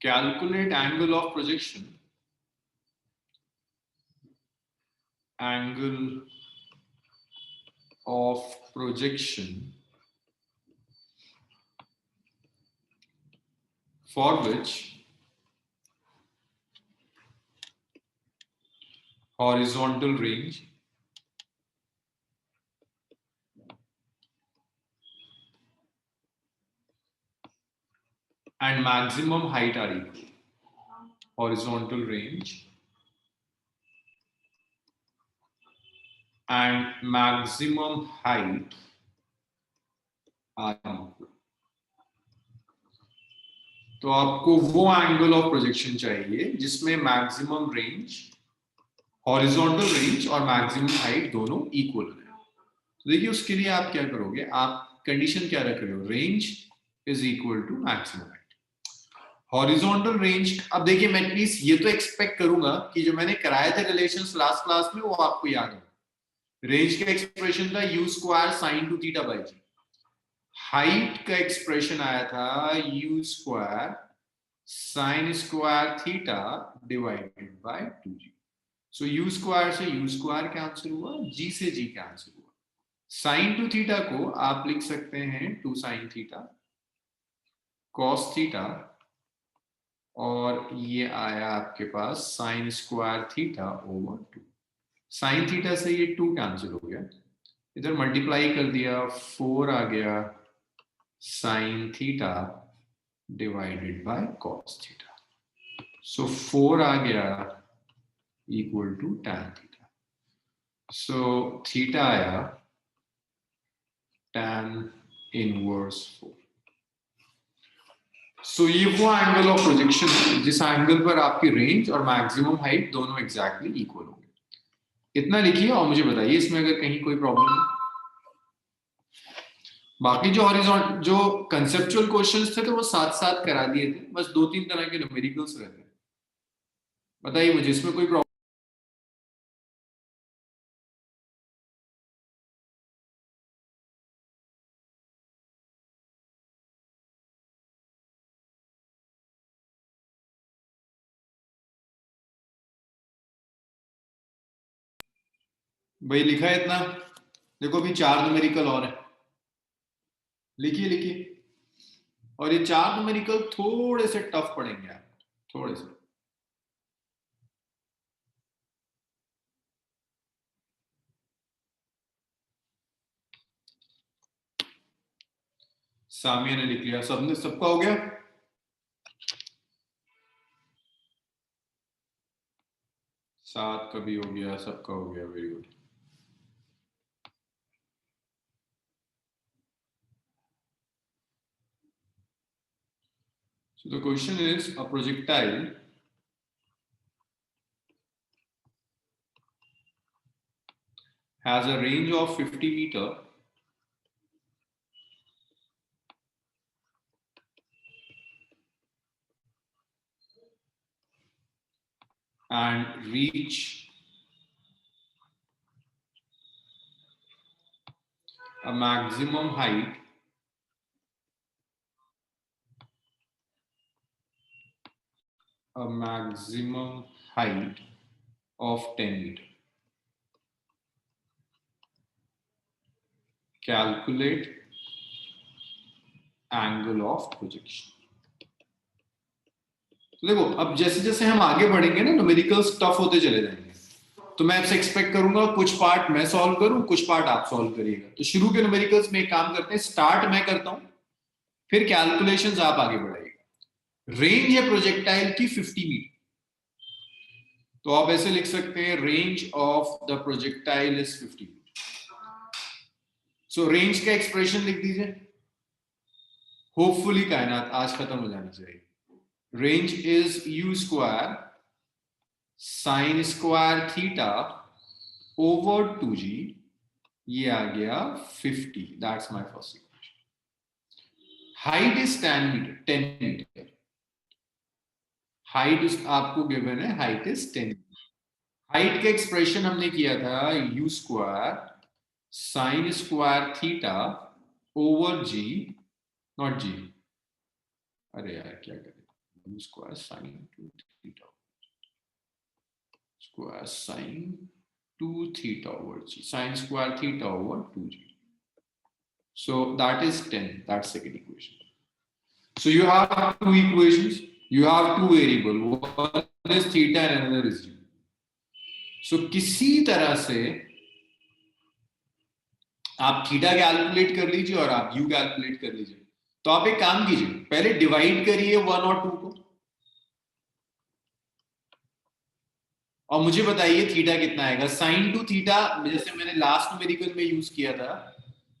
Calculate angle of projection. Angle of projection for which horizontal range and maximum height are equal. Horizontal range and maximum height are equal. तो आपको वो angle of projection चाहिए जिसमें maximum range, horizontal range और maximum height दोनों equal है। तो देखिए उसके लिए आप क्या करोगे, आप कंडीशन क्या रख रहे हो, range is equal to maximum height. Horizontal range, अब देखिए मैं एटलीस्ट ये तो एक्सपेक्ट करूंगा कि जो मैंने कराया था रिलेशंस लास्ट क्लास में वो आपको याद हो। रेंज का एक्सप्रेशन था u square sine two theta by g. Height का एक्सप्रेशन आया था u square sine square theta divided by 2g। So u square से u स्क्वायर कैंसिल हुआ, g से g कैंसिल हुआ। साइन टू थीटा को आप लिख सकते हैं 2 साइन थीटा कॉस थीटा, और ये आया आपके पास sine square theta over 2। Sine theta से ये 2 कैंसिल हो गया, इधर मल्टीप्लाई कर दिया, 4 आ गया sine theta divided by cos theta. So 4 आ गया equal to tan theta. So theta आया tan इनवर्स 4। सो ये वो एंगल ऑफ प्रोजेक्शन है जिस एंगल पर आपकी रेंज और मैक्सिमम हाइट दोनों एग्जैक्टली इक्वल होंगे। इतना लिखिए और मुझे बताइए इसमें अगर कहीं कोई प्रॉब्लम है। बाकी जो हॉरिजॉन्टल जो कंसेप्चुअल क्वेश्चंस थे तो वो साथ साथ करा दिए थे, बस 2-3 तरह के न्यूमेरिकल्स रहते हैं। बताइए मुझे इसमें कोई प्रॉब्लम। भाई लिखा है इतना, देखो अभी 4 न्यूमेरिकल और है, लिखिए लिखिए। और ये 4 न्यूमेरिकल थोड़े से टफ पड़ेंगे आप, थोड़े से। सामिया ने लिख लिया, सबने, सबका हो गया। सात का भी हो गया, सबका हो गया, very good. So the question is, a projectile has a range of 50 meter and reach a maximum height of 10 meter. Calculate angle of projection. तो देखो अब जैसे जैसे हम आगे बढ़ेंगे ना, न्यूमेरिकल्स टफ होते चले जाएंगे, तो मैं आपसे एक्सपेक्ट करूंगा कुछ पार्ट मैं सॉल्व करूं, कुछ पार्ट आप सॉल्व करिएगा। तो शुरू के न्यूमेरिकल्स में एक काम करते हैं, स्टार्ट मैं करता हूं, फिर कैलकुलेशंस आप आगे बढ़ाइएगा। रेंज है प्रोजेक्टाइल की 50 मीटर, तो आप ऐसे लिख सकते हैं, range of the projectile is 50 metre. So range का एक्सप्रेशन लिख दीजिए। होपफुली कायनात आज खत्म हो जाना चाहिए। Range is u square sine square theta over 2g, ये आ गया 50। That's my first equation. Height is 10 metre. Height आपको गिवन है, हाइट इज 10। हाइट का एक्सप्रेशन हमने किया था u square sine square theta over g, not g, अरे यार क्या करें, square sine 2 theta square sine 2 theta over g, sin square theta over 2g. So that is 10, that's second equation. So you have two equations, you have two variable, one is theta and another is g. So किसी तरह से आप theta calculate कर लीजिए और आप you calculate कर लीजिए. तो आप एक काम कीजिए, पहले डिवाइड करिए 1 और 2 को और मुझे बताइए थीटा कितना आएगा. साइन टू थीटा जैसे मैंने लास्ट न्यूमेरिकल में यूज किया था,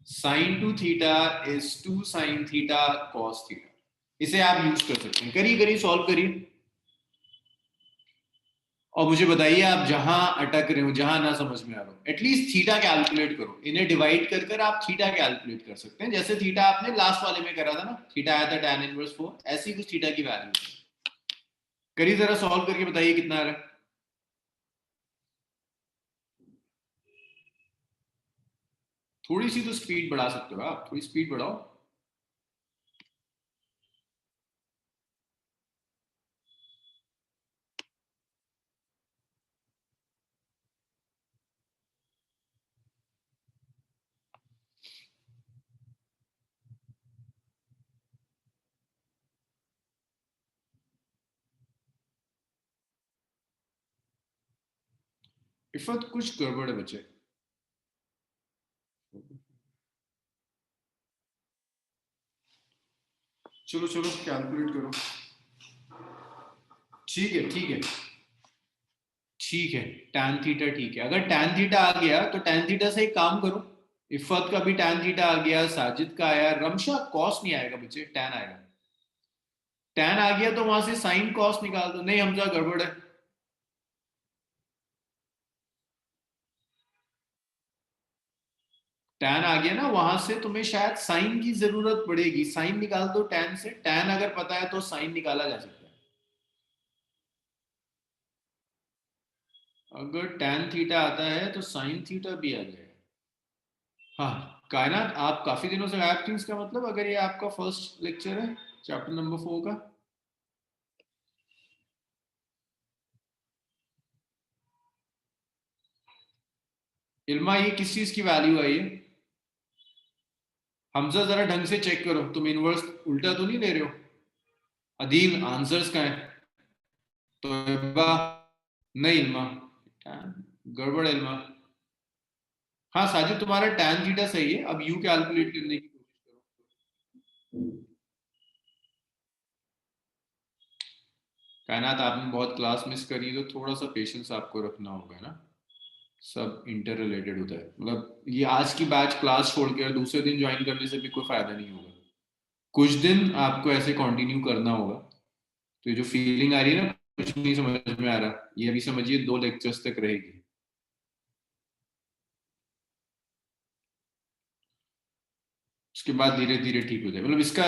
sign two theta is 2 sine theta cos theta. इसे आप यूज कर सकते हैं. करिए करिए, सॉल्व करिए और मुझे बताइए आप जहां अटक रहे हो, जहां ना समझ में आ रहा हो, एटलीस्ट थीटा कैलकुलेट करो. इन्हें डिवाइड कर कर आप थीटा कैलकुलेट कर सकते हैं. जैसे थीटा आपने लास्ट वाले में करा था ना, थीटा आया था tan इनवर्स 4, ऐसी कुछ थीटा की वैल्यू. करिए जरा सॉल्व करके बताइए कितना आ रहा है. थोड़ी सी तो स्पीड बढ़ा सकते हो आप, थोड़ी स्पीड बढ़ाओ. इफत कुछ गड़बड़ है बच्चे. चलो चलो कैलकुलेट करो. ठीक है ठीक है ठीक है. tan थीटा ठीक है. अगर tan थीटा आ गया तो tan थीटा से एक काम करो, इफत का भी tan थीटा आ गया, साजिद का आया, रमशा कॉस नहीं आएगा बच्चे, tan आएगा. tan आ गया तो वहां से साइन कॉस निकाल दो. नहीं हमजा गड़बड़ है. tan आ गया ना, वहां से तुम्हें शायद साइन की जरूरत पड़ेगी. साइन निकाल दो tan से. tan अगर पता है तो साइन निकाला जा सकता है. अगर tan थीटा आता है तो साइन थीटा भी आ जाएगा. हाँ कायनात, आप काफी दिनों से गायब थी, इसका मतलब अगर ये आपका फर्स्ट लेक्चर है चैप्टर नंबर 4 का. इल्मा ये किस चीज की वैल्यू आई है. हमजा जरा ढंग से चेक करो, तुम इनवर्स उल्टा तो नहीं ले रहे हो. अदील आंसर्स का है तो नहीं इल्मा, गड़बड़ है इल्मा. हाँ साजिद तुम्हारा tan थीटा सही है. अब यू कैलकुलेट करने की कोशिश करो. कायनात आपने बहुत क्लास मिस करी है तो थोड़ा सा पेशेंस आपको रखना होगा ना. सब इंटर रिलेटेड होता है. मतलब ये आज की बैच क्लास छोड़ के दूसरे दिन ज्वाइन करने से भी कोई फायदा नहीं होगा. कुछ दिन आपको ऐसे कंटिन्यू करना होगा. तो ये जो फीलिंग आ रही है ना कुछ नहीं समझ में आ रहा, ये अभी समझिए 2 लेक्चर्स तक रहेगी. उसके बाद धीरे धीरे ठीक हो जाए. मतलब इसका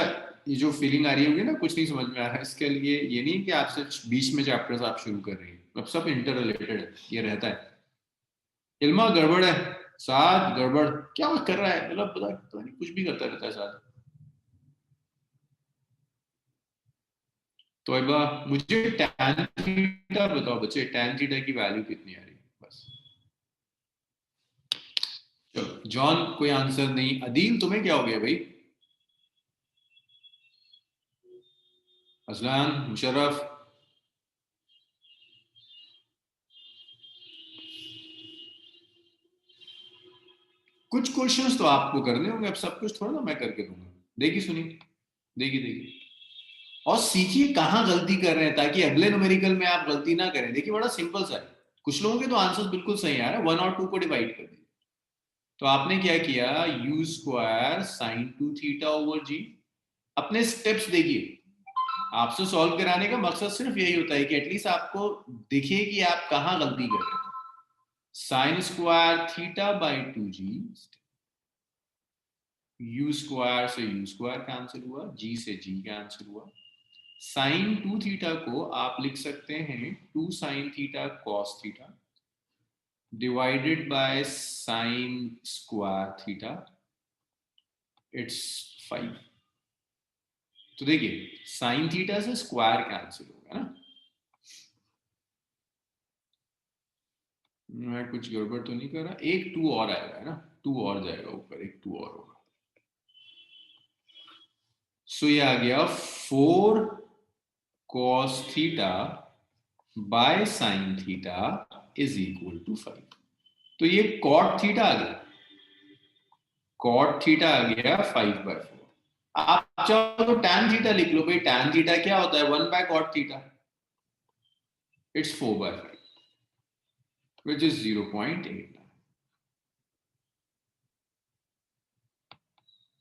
ये जो फीलिंग आ रही होगी ना कुछ नहीं समझ में आ रहा है, इसके लिए ये नहीं कि आपसे बीच में चैप्टर्स आप शुरू कर रही है. मतलब सब इंटर रिलेटेड है, ये रहता है. इल्मा गड़बड़ है. साथ गड़बड़ क्या कर रहा है, मतलब पता नहीं कुछ भी करता रहता है साथ. तो अब मुझे tan थीटा बताओ बच्चे, tan थीटा की वैल्यू कितनी आ रही है बस. चलो जॉन कोई आंसर नहीं. अदील तुम्हें क्या हो गया भाई. असलान मुशर्रफ कुछ क्वेश्चंस तो आपको करने होंगे. अब सब कुछ थोड़ा ना मैं करके दूंगा. देखिए सुनिए, देखिए देखिए और सीखिए कहाँ गलती कर रहे हैं ताकि अगले न्यूमेरिकल में आप गलती ना करें. देखिए बड़ा सिंपल सा है. कुछ लोगों के तो आंसर्स बिल्कुल सही आ रहा है. 1 और 2 को डिवाइड कर दिया तो आपने क्या किया, u square sine 2 theta over g. अपने स्टेप्स देखिए. आपसे सॉल्व कराने का मकसद सिर्फ यही होता है कि एटलीस्ट आपको देखिए कि आप कहाँ गलती कर रहे हैं. Sign square theta by 2g, you square से यू स्क्वायर कैंसिल हुआ, जी से जी कैंसिल हुआ. साइन 2 थीटा को आप लिख सकते हैं 2 sine theta cos theta divided by sine square theta, it's 5. तो देखिए साइन थीटा से स्क्वायर कैंसिल होगा ना, मैं कुछ गड़बड़ तो नहीं कर रहा, एक टू और आएगा है ना, टू और जाएगा ऊपर, एक टू और होगा। सो ये आ गया 4 cos theta by sine theta is equal to 5। तो ये कॉट थीटा आ गया, कॉट थीटा आ गया 5/4। आप चाहो तो टैन थीटा लिख लो भाई, टैन थीटा क्या होता है 1/cot theta, it's 4/5 which is 0.8।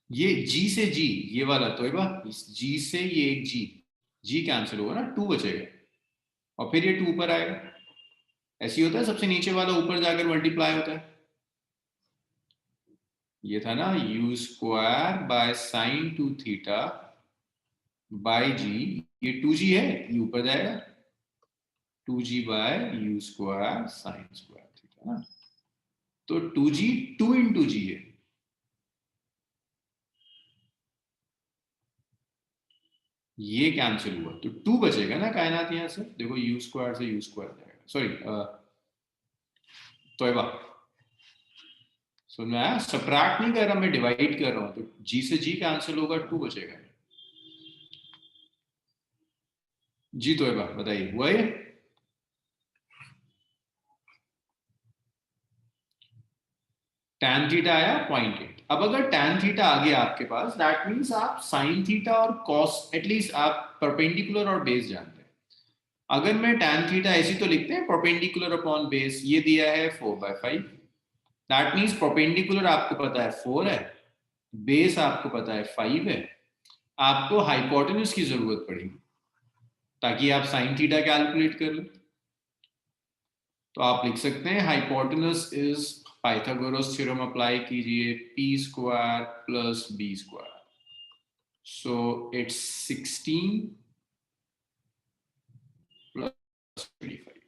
ये जी से जी, ये वाला तो जी से ये एक जी, जी कैंसिल होगा ना, टू बचेगा और फिर ये टू ऊपर आएगा। ऐसे ही होता है, सबसे नीचे वाला ऊपर जाकर मल्टीप्लाई होता है। ये था ना u square by sine 2 theta by g, ये 2g है, ये ऊपर जाएगा 2g by u square sine square theta ना, तो 2g 2 इंटू जी है, ये कैंसिल हुआ तो 2 बचेगा ना कायनात, यहां से देखो यू स्क्वायर से यू स्क्वायर जाएगा, सॉरी तोयबा सुन में आया, सब्ट्रैक्ट नहीं कर रहा मैं, डिवाइड कर रहा हूं, तो जी से जी कैंसिल होगा, 2 बचेगा। जी तोयबा बताइए हुआ ये? tan थीटा आया 0.8। अब अगर tan थीटा आ गया आपके पास, दैट मीन्स आप sin थीटा और cos, एटलीस्ट आप परपेंडिकुलर और बेस जानते हैं। अगर मैं tan थीटा ऐसी तो लिखते हैं परपेंडिकुलर अपॉन बेस, ये दिया है 4/5, दैट मीन्स परपेंडिकुलर आपको पता है 4 है, बेस आपको पता है 5 है, आपको हाइपोटेन्यूज की जरूरत पड़ेगी ताकि आप sin थीटा कैलकुलेट कर लें। तो आप लिख सकते हैं hypotenuse is, Pythagoras theorem apply कीजिए, p square plus b square, so it's 16 plus 25,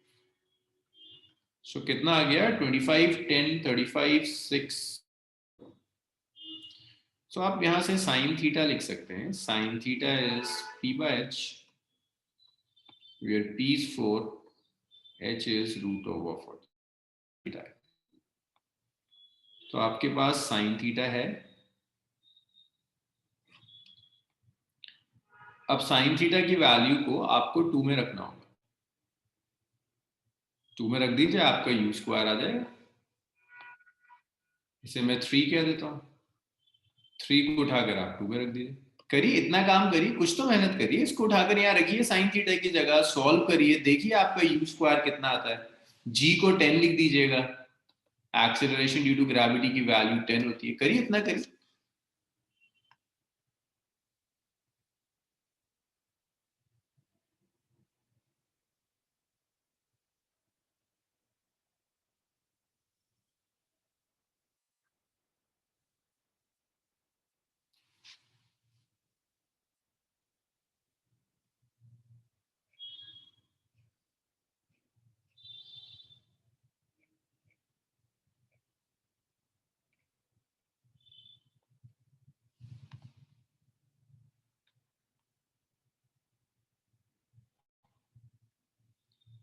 so कितना आ गया 25 10 35 6। सो आप यहां से साइन थीटा लिख सकते हैं, sine theta is P by H, where P is 4, H is root over 4 theta. तो आपके पास साइन थीटा है। अब साइन थीटा की वैल्यू को आपको 2 में रखना होगा, 2 में रख दीजिए, आपका यू स्क्वायर आ जाएगा। इसे मैं 3 कह देता हूँ, 3 को उठाकर आप 2 में रख दीजिए। करिए, इतना काम करिए, कुछ तो मेहनत करिए, इसको उठाकर यहाँ रखिए साइन थीटा की जगह, सॉल्व करिए, देखिए आपका यू स्क्वायर कितना आता है। जी को 10 लिख दीजिएगा, एक्सेलरेशन ड्यू टू ग्रेविटी की वैल्यू 10 होती है, करिए इतना करिए।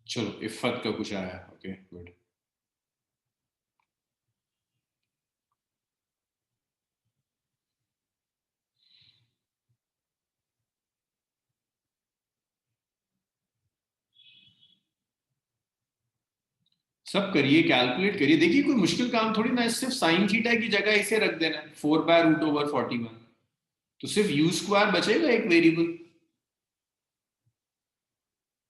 चलो इफ्फत का कुछ आया, ओके गुड। सब करिए, कैलकुलेट करिए, देखिए कोई मुश्किल काम थोड़ी ना है, सिर्फ साइन थीटा की जगह इसे रख देना है 4/√/41, तो सिर्फ यू स्क्वायर बचेगा एक वेरिएबल।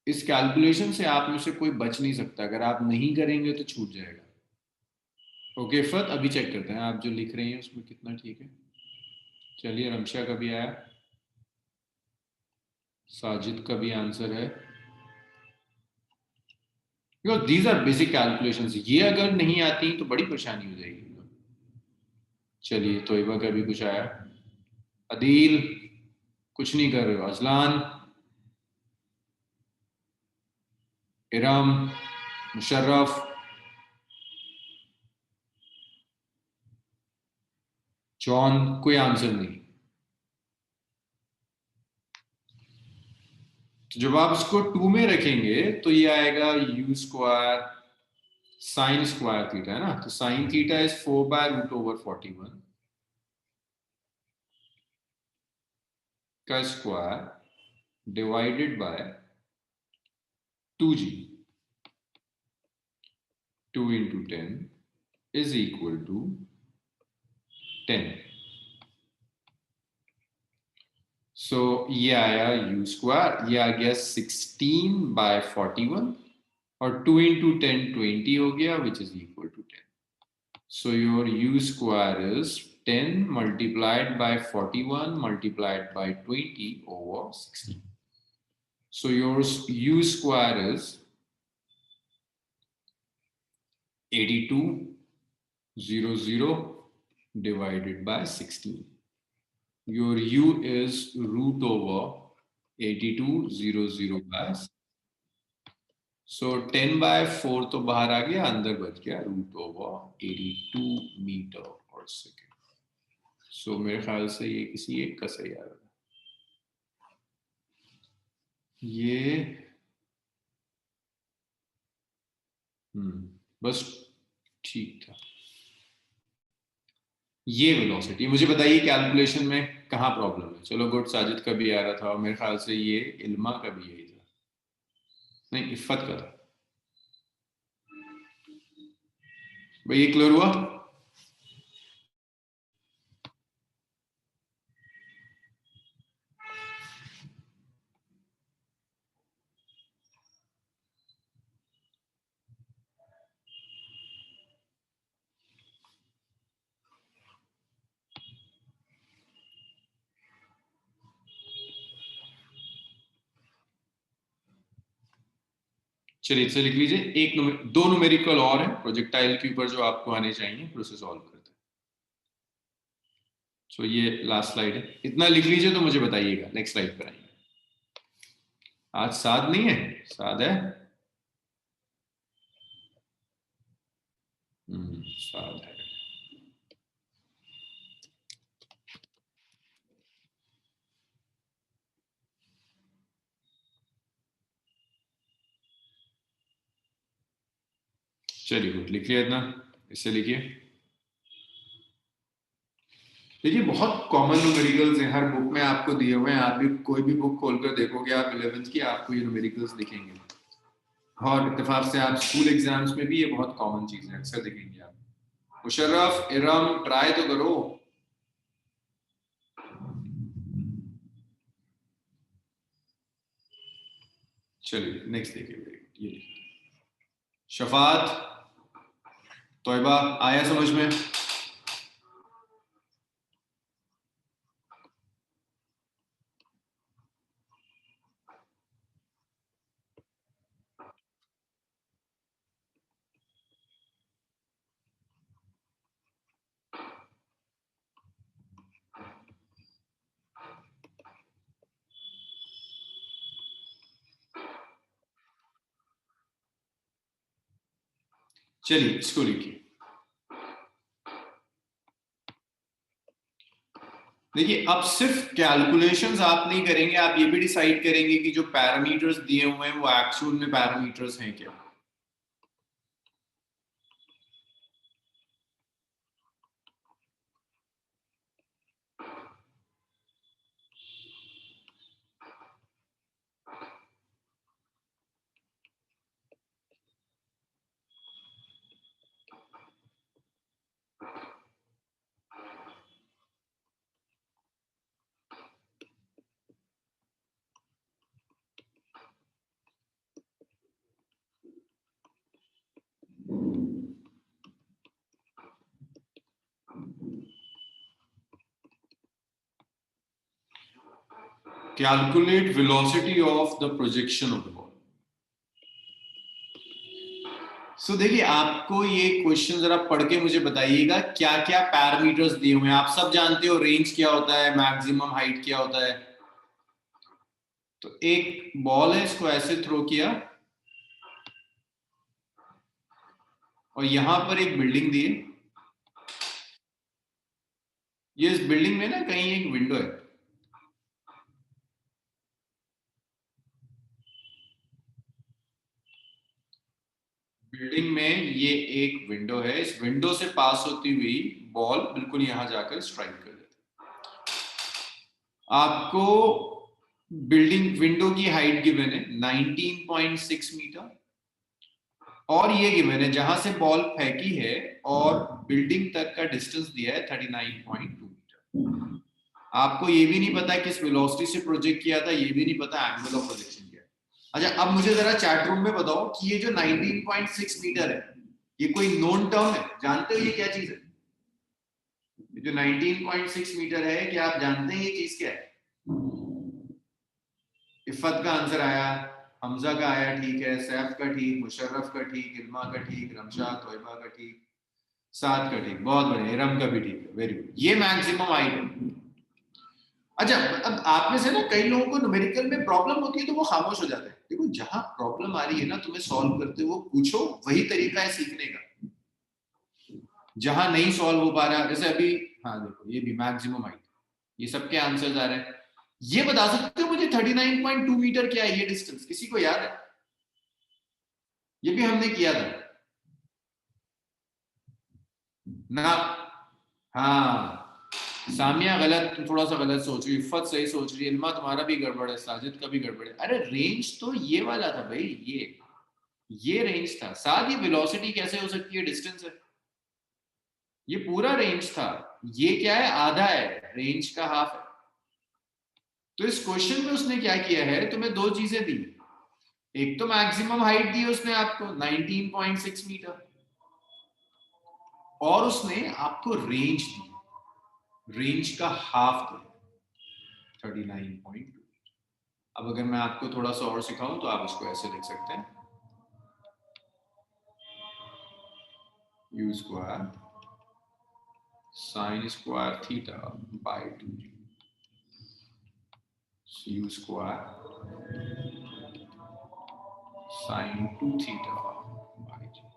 इस कैलकुलेशन से आप में से कोई बच नहीं सकता, अगर आप नहीं करेंगे तो छूट जाएगा। ओके फत अभी चेक करते हैं आप जो लिख रही हैं उसमें कितना ठीक है। चलिए रमशा का भी आया, साजिद का भी आंसर है, because these are basic calculations, ये अगर नहीं आती तो बड़ी परेशानी हो जाएगी। चलिए तोयबा का भी कुछ आया, अदील कुछ नहीं कर रहे हो, अजलान, इरम, मुशर्रफ, जॉन, कोई आंसर नहीं। तो जब आप इसको 2 में रखेंगे तो ये आएगा u square sine square theta, है ना। तो साइन थीटा इज 4/√41 का square divided by 2g, 2 into 10 is equal to 10. So ये आया u स्क्वायर, ये आ गया 16/41 और 2 into 10 20 हो गया, which is equal to 10. So your u square is 10 multiplied by 41 multiplied by 20 over 16. So your u square is 8200 divided by 16. Your u is root over 8200 by, so 10/4 तो बाहर आ गया, अंदर बच गया रूट ओवर 82 मीटर और second. सो मेरे ख्याल से ये किसी एक का सही आ रहा है. ये बस ठीक था. ये वेलोसिटी मुझे बताइए कैलकुलेशन में कहाँ प्रॉब्लम है. चलो गुड, साजिद का भी आ रहा था और मेरे ख्याल से ये इल्मा का भी यही था, नहीं इफ़त का था. भाई ये क्लियर हुआ? चलिए इसे लिख लीजिए. दो न्यूमेरिकल और है प्रोजेक्टाइल के ऊपर जो आपको आने चाहिए, फिर उसे सॉल्व करते हैं. सो ये लास्ट स्लाइड है, इतना लिख लीजिए तो मुझे बताइएगा. नेक्स्ट स्लाइड पर आइए. आज साद नहीं है, साद है. साद है. चलिए गुड, लिख लिया इतना. इससे लिखिए. देखिए बहुत कॉमन न्यूमेरिकल्स हैं, हर बुक में आपको दिए हुए हैं. आप भी कोई भी बुक खोलकर देखोगे आप 11th की, आपको ये न्यूमेरिकल्स दिखेंगे. और इत्तेफाक से आप स्कूल एग्जाम्स में भी ये बहुत कॉमन चीज है, अक्सर दिखेंगे आप. मुशर्रफ, इरम, ट्राई तो करो. चलिए नेक्स्ट देखिए. ये शफात, तोयबा, आया समझ में? चलिए इसको लिखिए. देखिए अब सिर्फ कैलकुलेशंस आप नहीं करेंगे, आप ये भी डिसाइड करेंगे कि जो पैरामीटर्स दिए हुए हैं वो एक्चुअल में पैरामीटर्स हैं क्या. Calculate velocity of the projection of the ball. सो देखिए आपको ये क्वेश्चन जरा पढ़ के मुझे बताइएगा क्या क्या पैरामीटर्स दिए हुए हैं. आप सब जानते हो रेंज क्या होता है, मैक्सिमम हाइट क्या होता है. तो एक बॉल है, इसको ऐसे थ्रो किया और यहां पर एक बिल्डिंग दी है. ये इस बिल्डिंग में ना कहीं एक विंडो है. बिल्डिंग में ये एक विंडो है, इस विंडो से पास होती हुई बॉल बिल्कुल यहां जाकर स्ट्राइक कर देती है। आपको बिल्डिंग विंडो की हाइट गिवन है 19.6 मीटर और ये गिवन है जहां से बॉल फेंकी है और बिल्डिंग तक का डिस्टेंस दिया है 39.2 मीटर। आपको ये भी नहीं पता किस वेलोसिटी से प्रोजेक्ट किया था, ये भी नहीं पता एंगल ऑफ प्रोजेक्शन क्या है। अच्छा, अब मुझे जरा चैट रूम में बताओ कि ये जो 19.6 मीटर है ये कोई नोन टर्म है? जानते हो ये क्या चीज है? ये जो 19.6 मीटर है, क्या आप जानते हैं ये चीज क्या है? इफ़त का आंसर आया, हमजा का आया, ठीक है, सैफ का ठीक, मुशर्रफ का ठीक, इल्मा का ठीक, रमशा तोयबा का ठीक, साद का ठीक, बहुत बढ़िया, इरम का भी ठीक है, वेरी गुड। ये मैक्सिमम हाइट है। अच्छा, अब आप में से ना कई लोगों को न्यूमेरिकल में प्रॉब्लम होती है तो वो खामोश हो जाते हैं। देखो, जहां प्रॉब्लम आ रही है ना, तुम्हें सॉल्व करते हुए पूछो, वही तरीका है सीखने का। जहां नहीं सॉल्व हो पा रहा, जैसे अभी, हाँ देखो ये भी मैक्सिमम हाइट, ये सबके आंसर्स आ रहे हैं। ये बता सकते हो मुझे 39.2 मीटर क्या है ये डिस्टेंस? किसी को याद है? ये भी हमने किया था ना। हाँ, सामिया गलत, थोड़ा सा गलत सोच रही, इफ़त सही सोच रही है, इल्मा तुम्हारा भी गड़बड़ है, साजिद का भी गड़बड़ है। अरे रेंज तो ये वाला था भाई, ये रेंज था। साथ ही वेलोसिटी कैसे हो सकती है? डिस्टेंस है, ये पूरा रेंज था। ये क्या है? आधा है, रेंज का हाफ है। तो इस क्वेश्चन में उसने क्या किया है, तुम्हें दो चीजें दी। एक तो मैक्सिमम हाइट दी उसने आपको 19.6 मीटर और उसने आपको रेंज दी, रेंज का हाफ दिया 39.2। अब अगर मैं आपको थोड़ा सा और सिखाऊं तो आप इसको ऐसे लिख सकते हैं, you square sine square theta by 2, you square sine 2 theta bye 2।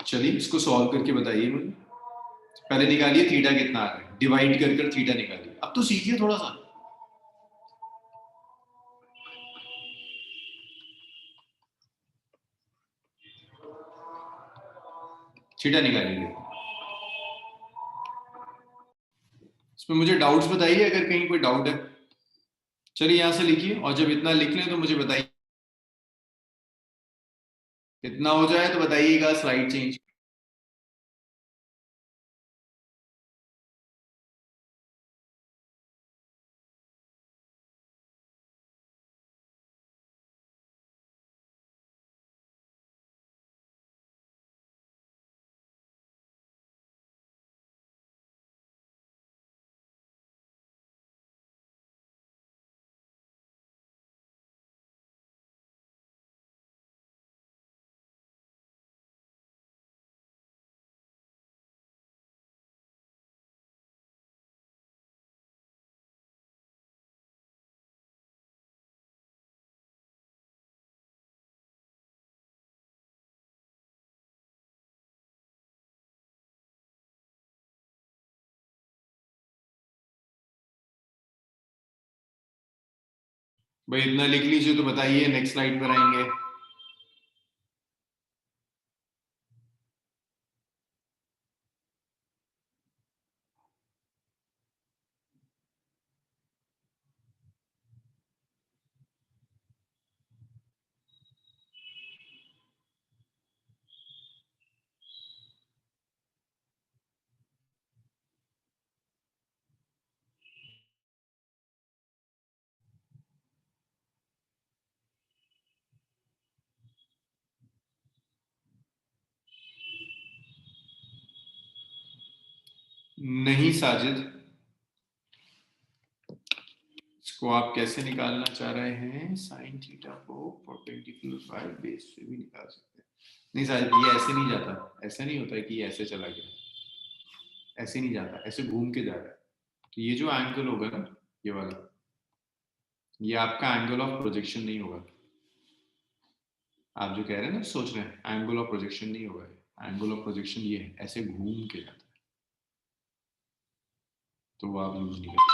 चलिए इसको सॉल्व करके बताइए मुझे। पहले निकालिए थीटा कितना आ रहा है, डिवाइड कर कर थीटा निकालिए। अब तो सीखिए थोड़ा सा। थीटा निकालिए। इसमें मुझे डाउट्स बताइए अगर कहीं कोई डाउट है। चलिए यहां से लिखिए और जब इतना लिख लें तो मुझे बताइए। इतना हो जाए तो बताइएगा, स्लाइड चेंज। भाई इतना लिख लीजिए तो बताइए, नेक्स्ट स्लाइड पर आएंगे। नहीं साजिद, इसको आप कैसे निकालना चाह रहे हैं? साइन थीटा को परपेंडिकुलर बाय बेस से भी निकाल सकते हैं। नहीं साजिद, ये ऐसे नहीं जाता, ऐसा नहीं होता है कि ये ऐसे चला गया, ऐसे नहीं जाता, ऐसे घूम के जा रहा है। तो ये जो एंगल होगा ना, ये वाला, ये आपका एंगल ऑफ प्रोजेक्शन नहीं होगा। आप जो कह रहे हैं ना, सोच रहे हैं, एंगल ऑफ प्रोजेक्शन नहीं होगा। एंगल ऑफ प्रोजेक्शन ये है, ऐसे घूम के जाता है, तो वो आप यूज नहीं करते।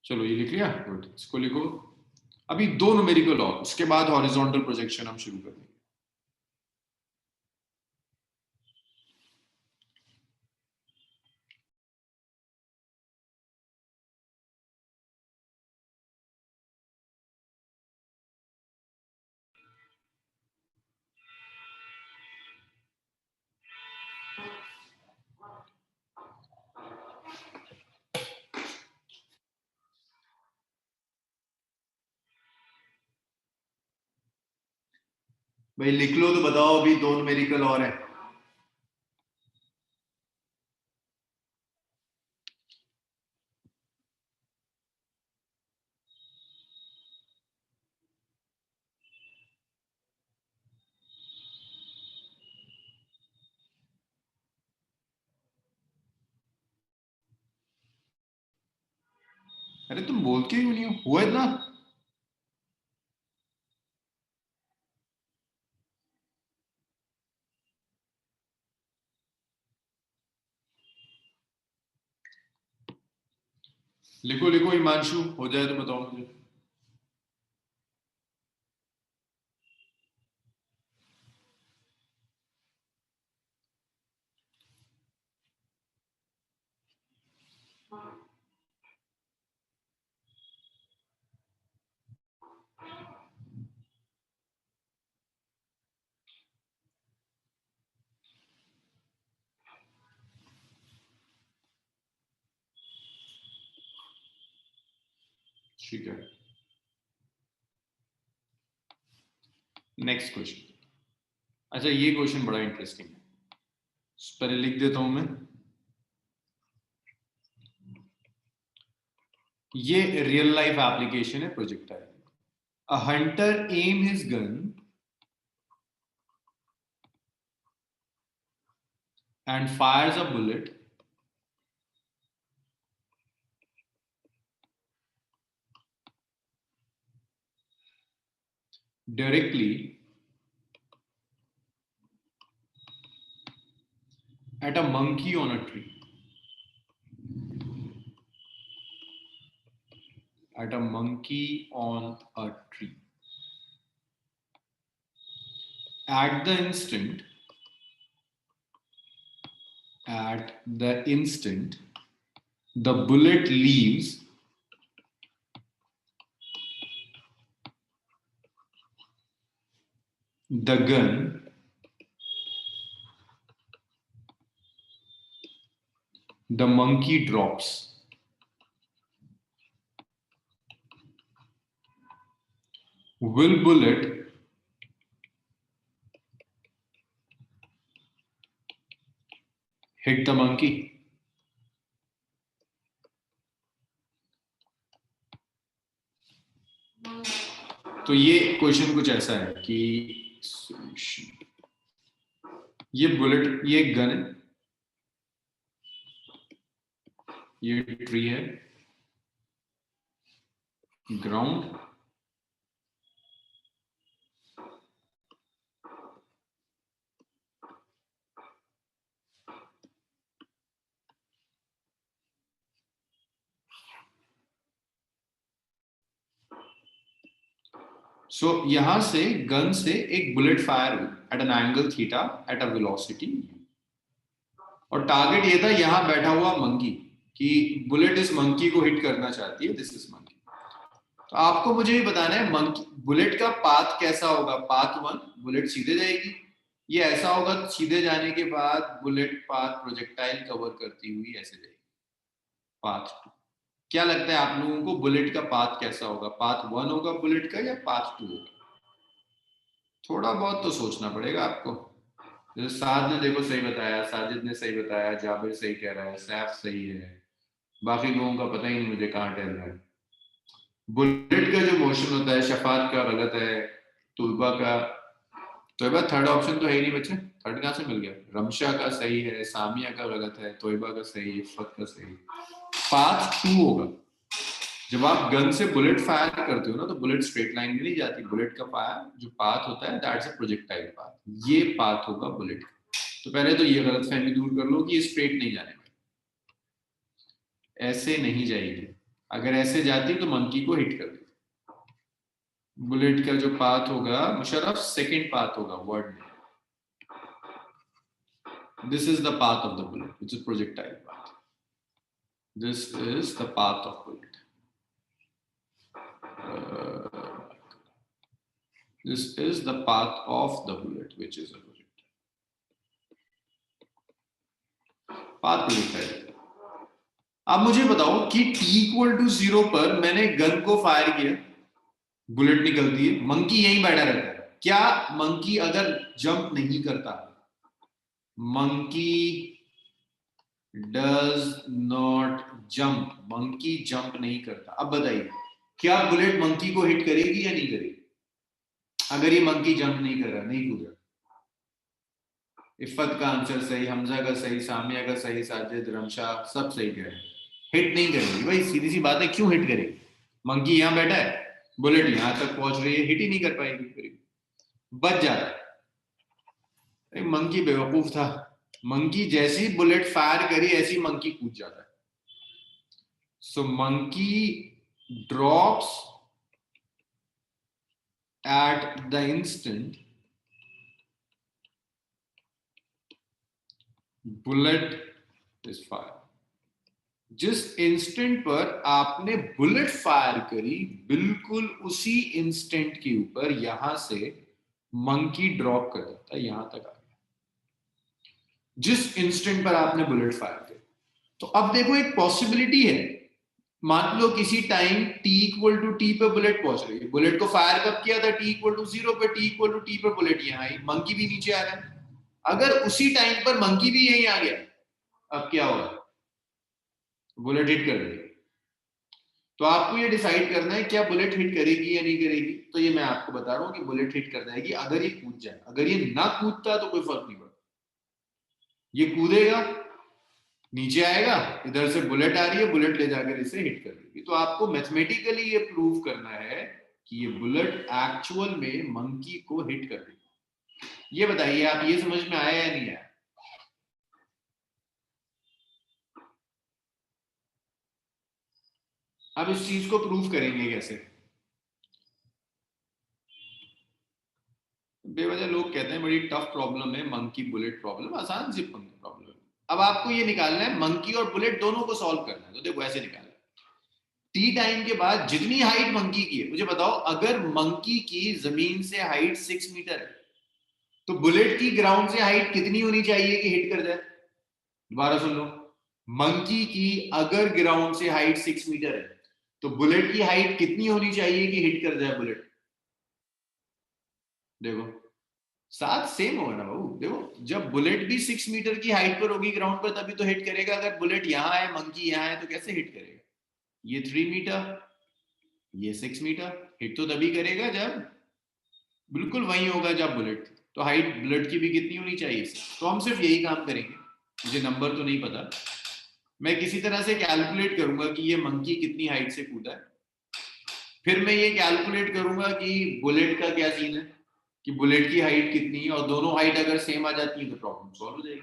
चलो ये लिख लिया, गुड, इसको लिखो। अभी 2 न्यूमेरिकल और, उसके बाद हॉरिजॉन्टल प्रोजेक्शन हम शुरू करेंगे। भाई लिख लो तो बताओ, अभी 2 न्यूमेरिकल और है। अरे तुम बोलते क्यों नहीं हो, हुआ इतना? लिखो लिखो हिमांशु, हो जाए तो बताओ मुझे। ठीक है, नेक्स्ट क्वेश्चन। अच्छा ये क्वेश्चन बड़ा इंटरेस्टिंग है, पहले लिख देता हूं मैं। ये रियल लाइफ एप्लीकेशन है projectile. A Hunter am his gun and fires a bullet directly at a monkey on a tree. At a monkey on a tree. At the instant, the bullet leaves the gun the monkey drops. Will bullet hit the monkey? तो ये question कुछ ऐसा है कि ये bullet, ये gun है, ये ट्री है, ग्राउंड, सो यहां से गन से एक बुलेट फायर हुई at an angle theta at a velocity, और टारगेट ये था यहां बैठा हुआ मंकी, कि बुलेट इस मंकी को हिट करना चाहती है, दिस इज मंकी। तो आपको मुझे ये बताना है मंकी बुलेट का पाथ कैसा होगा। पाथ 1 बुलेट सीधे जाएगी, ये ऐसा होगा सीधे जाने के बाद बुलेट पाथ प्रोजेक्टाइल कवर करती हुई ऐसे जाएगी। पाथ 2, क्या लगता है आप लोगों को बुलेट का पाथ कैसा होगा? पाथ 1 होगा बुलेट का या पाथ 2 होगा? थोड़ा बहुत तो सोचना पड़ेगा आपको। जैसे साद ने देखो सही बताया, साजिद ने सही बताया, जाबिर सही कह रहा है, सैफ सही है, बाकी लोगों का पता ही नहीं मुझे कहाँ टहल रहा है। बुलेट का जो मोशन होता है, शफात का गलत है, तुलबा का, तोयबा थर्ड ऑप्शन तो है ही नहीं बच्चे, थर्ड कहाँ से मिल गया? रमशा का सही है, सामिया का गलत है, तोयबा का सही, इफ़त का सही। पाथ 2 होगा। जब आप गन से बुलेट फायर करते हो ना, तो बुलेट स्ट्रेट लाइन में नहीं जाती। बुलेट का फायर जो पाथ होता है, दैट्स अ प्रोजेक्टाइल पाथ, ये पाथ होगा बुलेट का। तो पहले तो ये गलतफहमी दूर कर लो कि ये स्ट्रेट नहीं जाने वाली, ऐसे नहीं जाएगी। अगर ऐसे जाती तो मंकी को हिट कर देती। बुलेट का जो पाथ होगा मुशर्रफ सेकंड पाथ होगा वर्ड में। This is the path of the bullet which is projectile path. This is the path of bullet. This is the path of the bullet, which is a projectile. Path projectile. अब मुझे बताओ कि t equal to 0 पर मैंने gun को fire किया, bullet निकलती है, मंकी यहीं बैठा रहता है। क्या मंकी अगर जंप नहीं करता, monkey does not jump, monkey jump नहीं करता, अब बताइए क्या बुलेट मंकी को हिट करेगी या नहीं करेगी? अगर ये मंकी जंप नहीं कर रहा, नहीं कूदा। इफ्फत का आंसर सही, हमजा का सही, सामिया का सही, साजिद, रमशा सब सही कह रहे हैं। हिट नहीं करेगी भाई, सीधी सी बात है, क्यों हिट करेगी? मंकी यहां बैठा है, बुलेट यहां तक पहुंच रही है, हिट ही नहीं कर पाएगी, बच जाता है। मंकी बेवकूफ था, मंकी जैसी बुलेट फायर करी ऐसी मंकी कूद जाता है। So monkey drops at the instant bullet is fire. जिस इंस्टेंट पर आपने बुलेट फायर करी, बिल्कुल उसी इंस्टेंट के ऊपर यहां से मंकी ड्रॉप कर देता है, यहां तक आ गया जिस इंस्टेंट पर आपने बुलेट फायर करी। तो अब देखो एक पॉसिबिलिटी है, मान लो किसी time t equal to T पे बुलेट पहुंच रही है, बुलेट को फायर कब किया था? t इक्वल टू 0 पे, t इक्वल टू टी पे बुलेट यहां आई, मंकी भी नीचे आ रहा है। अगर उसी टाइम पर मंकी भी यहीं आ गया, अब क्या होगा? बुलेट हिट कर देगी। तो आपको ये डिसाइड करना है क्या बुलेट हिट करेगी या नहीं करेगी। तो ये मैं आपको बता रहा हूं कि बुलेट हिट कर जाएगी अगर ये कूद जाए। अगर ये ना कूदता तो कोई फर्क नहीं पड़ता, ये कूदेगा, नीचे आएगा, इधर से बुलेट आ रही है, बुलेट ले जाकर इसे हिट कर देगी। तो आपको मैथमेटिकली ये प्रूव करना है कि ये बुलेट एक्चुअल में मंकी को हिट कर देगी। ये बताइए आप, ये समझ में आया या नहीं आया? अब इस चीज को प्रूव करेंगे कैसे? बेवजह लोग कहते हैं बड़ी टफ प्रॉब्लम है मंकी बुलेट प्रॉब्लम, आसान सी प्रॉब्लम है। अब आपको ये निकालना है मंकी और बुलेट दोनों को सॉल्व करना है। तो देखो ऐसे निकालना है, टी टाइम के बाद जितनी हाइट मंकी की है, मुझे बताओ अगर मंकी की जमीन से हाइट 6 मीटर है तो बुलेट की ग्राउंड से हाइट कितनी होनी चाहिए कि हिट कर जाए? दोबारा सुन लो, मंकी की अगर ग्राउंड से हाइट 6 मीटर है तो बुलेट की हाइट कितनी होनी चाहिए कि हिट कर जाए बुलेट? देखो साथ सेम होगा ना बाबू। देखो जब बुलेट भी 6 मीटर की हाइट पर होगी ग्राउंड पर तभी तो हिट करेगा। अगर बुलेट यहां है, मंकी यहां है, तो कैसे हिट करेगा? ये 3 मीटर, ये 6 मीटर, हिट तो तभी करेगा जब बिल्कुल वही होगा जब बुलेट। तो हाइट बुलेट की भी कितनी होनी चाहिए? तो हम सिर्फ यही काम करेंगे, मुझे नंबर तो नहीं पता, मैं किसी तरह से कैलकुलेट करूंगा कि ये मंकी कितनी हाइट से कूदा है, फिर मैं ये कैलकुलेट करूंगा कि बुलेट का क्या सीन है, कि बुलेट की हाइट कितनी है, और दोनों हाइट अगर सेम आ जाती है तो प्रॉब्लम सॉल्व हो जाएगी।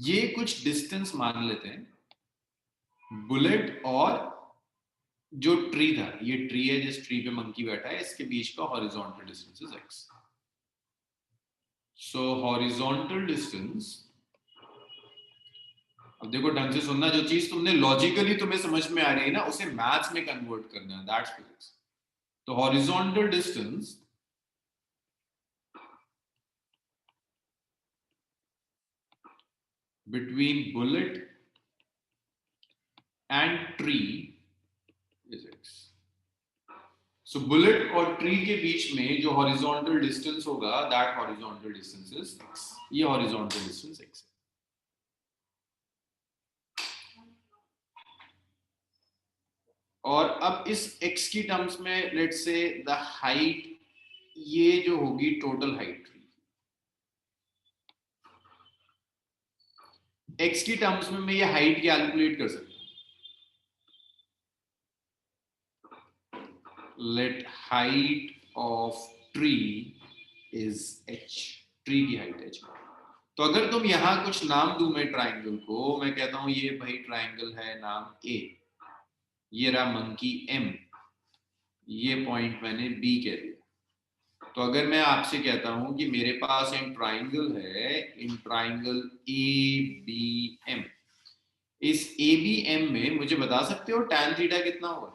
ये कुछ डिस्टेंस मान लेते हैं, बुलेट और जो ट्री था, ये ट्री है जिस ट्री पे मंकी बैठा है, इसके बीच का horizontal distance is x। So horizontal distance, अब देखो ढंग से सुनना, जो चीज तुमने लॉजिकली तुम्हें समझ में आ रही है ना, उसे मैथ्स में कन्वर्ट करना है, दैट्स फिजिक्स। तो horizontal distance between bullet and tree is x। So bullet और ट्री के बीच में जो हॉरिजॉन्टल डिस्टेंस होगा, that horizontal distance is x। ये हॉरिजॉन्टल डिस्टेंस x है। और अब इस x की टर्म्स में लेट्स से द हाइट, ये जो होगी टोटल हाइट, x की टर्म्स में मैं ये हाइट कैलकुलेट कर सकता हूं। Let height of tree is h, tree की हाइट h। तो अगर तुम यहां कुछ नाम दूं मैं ट्राइंगल को, मैं कहता हूं ये भाई ट्राइंगल है नाम ए, ये रहा मंकी एम, ये पॉइंट मैंने बी कह दिया। तो अगर मैं आपसे कहता हूं कि मेरे पास इन ट्राइंगल है, in triangle A B M, इस ए बी एम में मुझे बता सकते हो tan थीटा कितना होगा?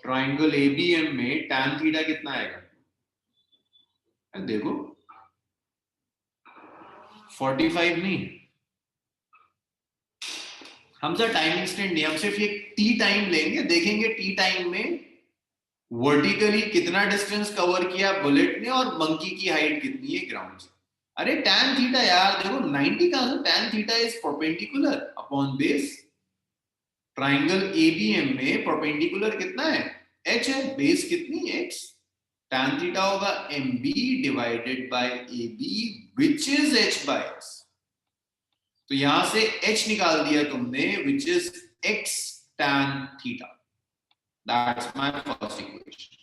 ट्राइंगल ए बी एम में tan थीटा कितना आएगा? देखो 45 नहीं, हम सर टाइम इंस्टेंट नहीं, हम सिर्फ ये टी टाइम लेंगे, देखेंगे टी टाइम में वर्टिकली कितना डिस्टेंस कवर किया बुलेट ने और मंकी की हाइट कितनी है ग्राउंड से। अरे tan थीटा यार देखो 90 कहां से, tan theta is perpendicular upon base. Triangle ABM में परपेंडिकुलर कितना है? h है, बेस कितनी? x। tan थीटा होगा mb divided by ab which is h by x। तो यहां से h निकाल दिया तुमने which is x tan theta. That's my first equation.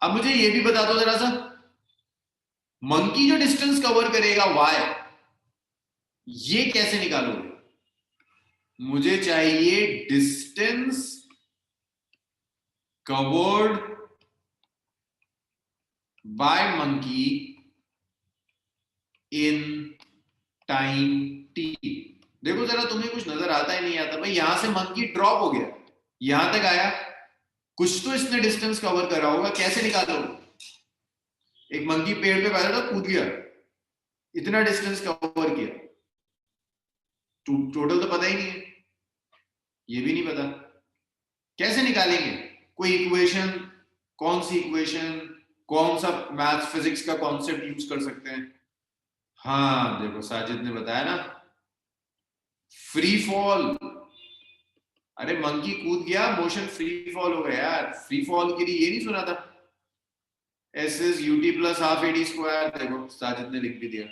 अब मुझे ये भी बता दो जरा सा, मंकी जो डिस्टेंस कवर करेगा y, ये कैसे निकालोगे? मुझे चाहिए distance covered by monkey in time t। देखो जरा, तुम्हें कुछ नजर आता है नहीं आता? भाई यहां से मंकी ड्रॉप हो गया, यहां तक आया, कुछ तो इसने डिस्टेंस कवर करा होगा, कैसे निकालोगे? एक मंकी पेड़ पे बैठा था, कूद गया, इतना डिस्टेंस कवर किया, टोटल तो पता ही नहीं है, ये भी नहीं पता, कैसे निकालेंगे? कोई इक्वेशन? कौन सी इक्वेशन, कौन सा मैथ्स फिजिक्स का कॉन्सेप्ट यूज कर सकते हैं? हाँ देखो साजिद ने बताया ना, फ्री फॉल। अरे मंकी कूद गया, मोशन फ्री फॉल हो गया यार। फ्री फॉल के लिए ये नहीं सुना था, S is UT plus half AT square. देखो साजिद ने लिख भी दिया,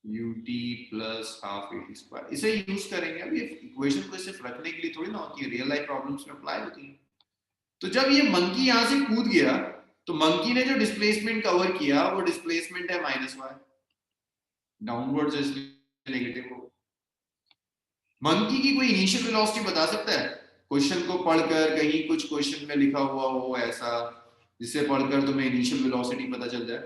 ut plus half AT square, इसे यूज करेंगे। अब ये इक्वेशन को सिर्फ रखने के लिए थोड़ी ना होती है, रियल लाइफ प्रॉब्लम्स में अप्लाई होती है। तो जब ये मंकी यहां से कूद गया, तो मंकी ने जो डिस्प्लेसमेंट कवर किया वो डिस्प्लेसमेंट है -y, डाउनवर्ड्स है इसलिए नेगेटिव हो। मंकी की कोई इनिशियल वेलोसिटी बता सकता है? क्वेश्चन को पढ़कर कहीं कुछ क्वेश्चन में लिखा हुआ हो ऐसा, जिसे पढ़कर तुम्हें इनिशियल वेलोसिटी पता चल जाए?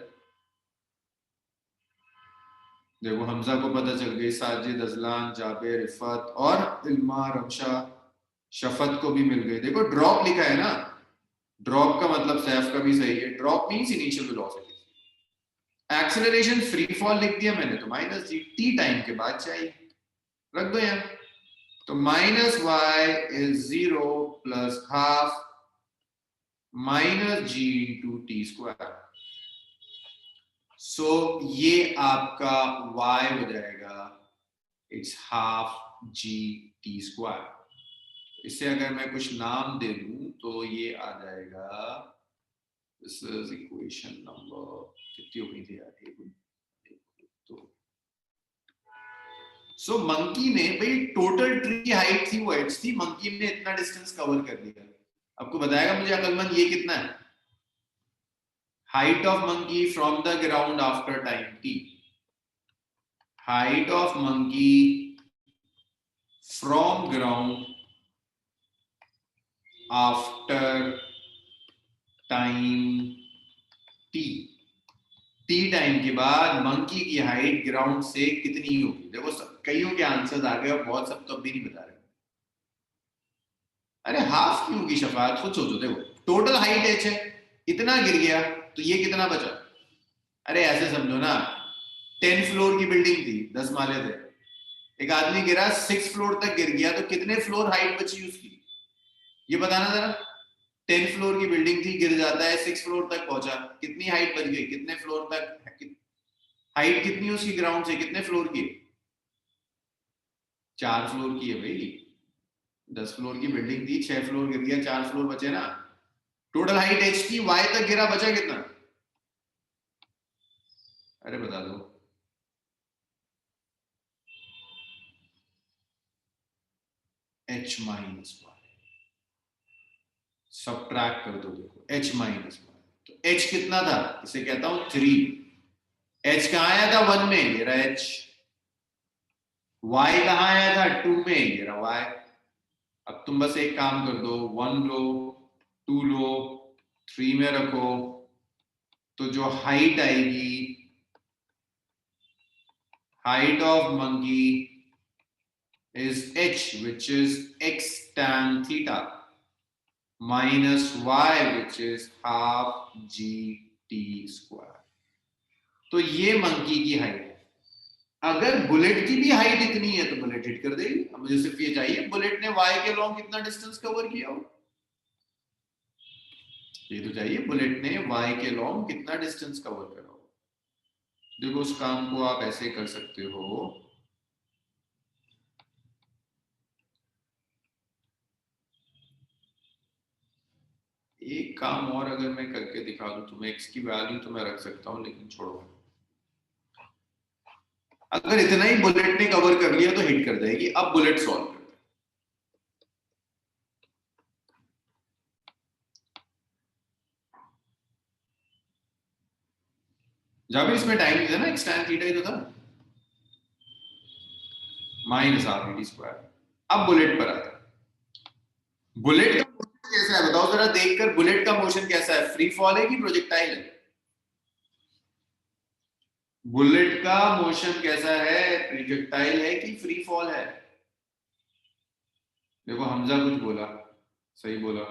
देखो हमजा को पता चल गई, साजिद, अजलान, जाबेर, इफत और इल्मा, रमशा, शफत को भी मिल गए। देखो ड्रॉप लिखा है ना, ड्रॉप का मतलब सैफ का भी सही है, drop means initial velocity. Acceleration free fall लिख दिया मैंने, तो -g टी टाइम के बाद चाहिए, रख दो यहाँ। तो -y is 0 plus half -g into t square. So ये आपका y हो जाएगा, it's half g t square. इससे अगर मैं कुछ नाम दे दूं तो ये आ जाएगा, दिस इज इक्वेशन नंबर कितनी हो गई थी यार? तो सो मंकी ने, भाई टोटल ट्री की हाइट थी वो h थी, मंकी ने इतना डिस्टेंस कवर कर दिया। आपको बताएगा मुझे अकलमंद ये कितना है? Height of monkey from the ground after time t, height of monkey from ground after time t, T time के बाद मंकी की हाइट ग्राउंड से कितनी होगी? देखो कईयों के आंसर्स आ गए और बहुत सब तो अभी नहीं बता रहे। अरे हाफ क्यों की शफात, खुद सोचो। देखो टोटल हाइट h है, इतना गिर गया तो ये कितना बचा? अरे ऐसे समझो ना, 10 फ्लोर की बिल्डिंग थी, 10 माले थे, एक आदमी गिरा 6 फ्लोर तक गिर गया, तो कितने फ्लोर हाइट बची उसकी? ये बताना जरा। 10 फ्लोर की बिल्डिंग थी, गिर जाता है 6 फ्लोर तक पहुंचा, कितनी हाइट बच गई? कितने फ्लोर तक हाइट कितनी उसकी ग्राउंड से, कितने फ्लोर की? 4 फ्लोर की है भाई। 10 फ्लोर की बिल्डिंग थी, 6 फ्लोर गिर गया, 4 फ्लोर बचे ना। टोटल हाइट h की, y तक गिरा, बचा कितना? अरे बता दो। h माइनस वाई, सब्ट्रैक्ट कर दो। देखो h माइनस वाई, तो h कितना था, इसे कहता हूं 3। h कहां आया था 1 में, ये रहा h। y कहां आया था 2 में, ये रहा y। अब तुम बस एक काम कर दो, 1 लो, 2 लो, 3 में रखो, तो जो हाइट आएगी, height of monkey is h, which is x tan theta, minus y, which is half gt square। तो ये मंकी की हाइट है। अगर बुलेट की भी हाइट इतनी है तो बुलेट हिट कर देगी। अब मुझे सिर्फ ये चाहिए बुलेट ने y के लॉन्ग कितना डिस्टेंस कवर किया हो, ये तो चाहिए बुलेट ने y के लॉन्ग कितना डिस्टेंस कवर करा हो। देखो उस काम को आप ऐसे कर सकते हो, एक काम और अगर मैं करके दिखा दूं तुम्हें, x की वैल्यू तो मैं रख सकता हूं, लेकिन छोड़ो, अगर इतना ही बुलेट ने कवर कर लिया तो हिट कर जाएगी। अब बुलेट सॉल्व करते हैं। जब भी इसमें टाइम था ना, x tan थीटा ही तो था, माइनस हाफ dt स्क्वायर। अब बुलेट पर आता है। बुलेट का मोशन कैसा है बताओ जरा देखकर, बुलेट का मोशन कैसा है, फ्री फॉल है कि प्रोजेक्टाइल है? बुलेट का मोशन कैसा है, प्रोजेक्टाइल है कि फ्री फॉल है? देखो हमजा कुछ बोला, सही बोला,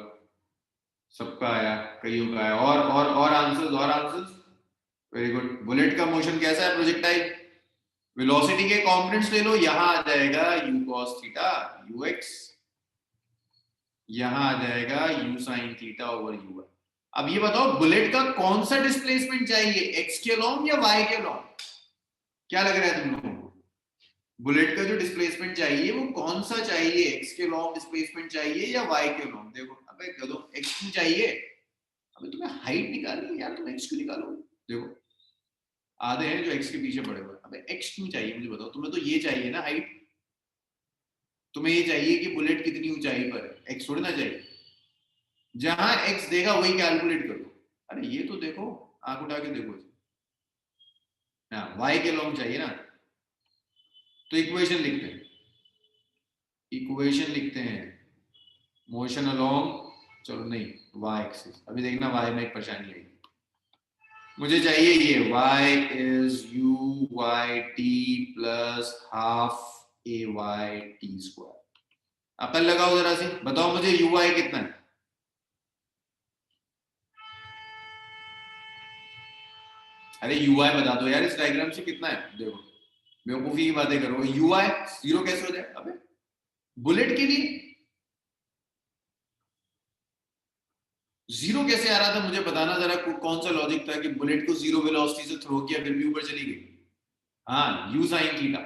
सबका आया, कईयों का आया, और आंसर्स, और आंसर्स, वेरी गुड। बुलेट का मोशन कैसा है, प्रोजेक्टाइल। वेलोसिटी के कॉम्पोनेंट्स ले लो, यहां आ जाएगा u cos थीटा ux, यहां आ जाएगा u sin theta over u। अब ये बताओ बुलेट का कौन सा डिस्प्लेसमेंट चाहिए, x के लॉन्ग या y के लॉन्ग? क्या लग रहा है तुम लोगों को, बुलेट का जो डिस्प्लेसमेंट चाहिए वो कौन सा चाहिए, x के लॉन्ग डिस्प्लेसमेंट चाहिए या y के लॉन्ग? देखो अबे कह दो x क्यों चाहिए, अबे तुम्हें हाइट निकालनी है यार, तुम x क्यों निकालो। देखो आधे हैं जो x के पीछे पड़े हुए, अबे x क्यों चाहिए मुझे बताओ, तुम्हें तो ये चाहिए ना हाइट, तुम्हें ये चाहिए कि बुलेट कितनी ऊंचाई पर है, x थोड़ी ना चाहिए। जहां x देगा वही कैलकुलेट कर दो। अरे ये तो देखो, आंख उठा के देखो ना, y के लॉन्ग चाहिए ना, तो इक्वेशन लिखते हैं, इक्वेशन लिखते हैं, मोशन अलोंग, चलो नहीं y एक्सिस, अभी देखना y में एक परेशानी आई, मुझे चाहिए ये y is u y t plus half a y t square. अकल लगाओ जरा सी, बताओ मुझे u y कितना है। अरे u y बता दो यार, इस डायग्राम से कितना है, देखो बेवकूफी की बातें करो, u y जीरो कैसे हो जाए, अबे बुलेट के लिए जीरो कैसे आ रहा था, मुझे बताना जरा, कौन सा लॉजिक था कि बुलेट को जीरो वेलोसिटी से थ्रो किया फिर भी ऊपर चली गई। हाँ u sin theta,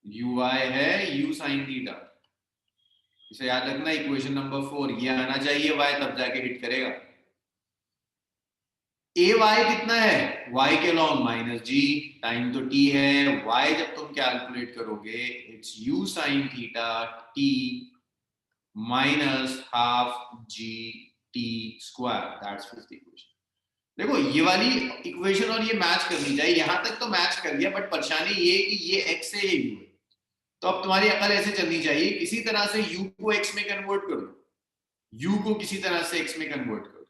u y है u sin थीटा, इसे याद रखना, इक्वेशन नंबर 4, ये आना चाहिए y, तब जाके हिट करेगा। ए वाई कितना है, y के लॉन्ग माइनस जी, टाइम तो t है, y जब तुम कैलकुलेट करोगे it's u sin theta t minus half g t square, that's fifth equation. देखो ये वाली इक्वेशन और ये मैच करनी चाहिए, यहां तक तो मैच कर गया, बट परेशानी ये कि ये x है ये u है, तो अब तुम्हारी अकल ऐसे चलनी चाहिए, किसी तरह से u को x में कन्वर्ट कर दो, u को किसी तरह से x में कन्वर्ट कर दो,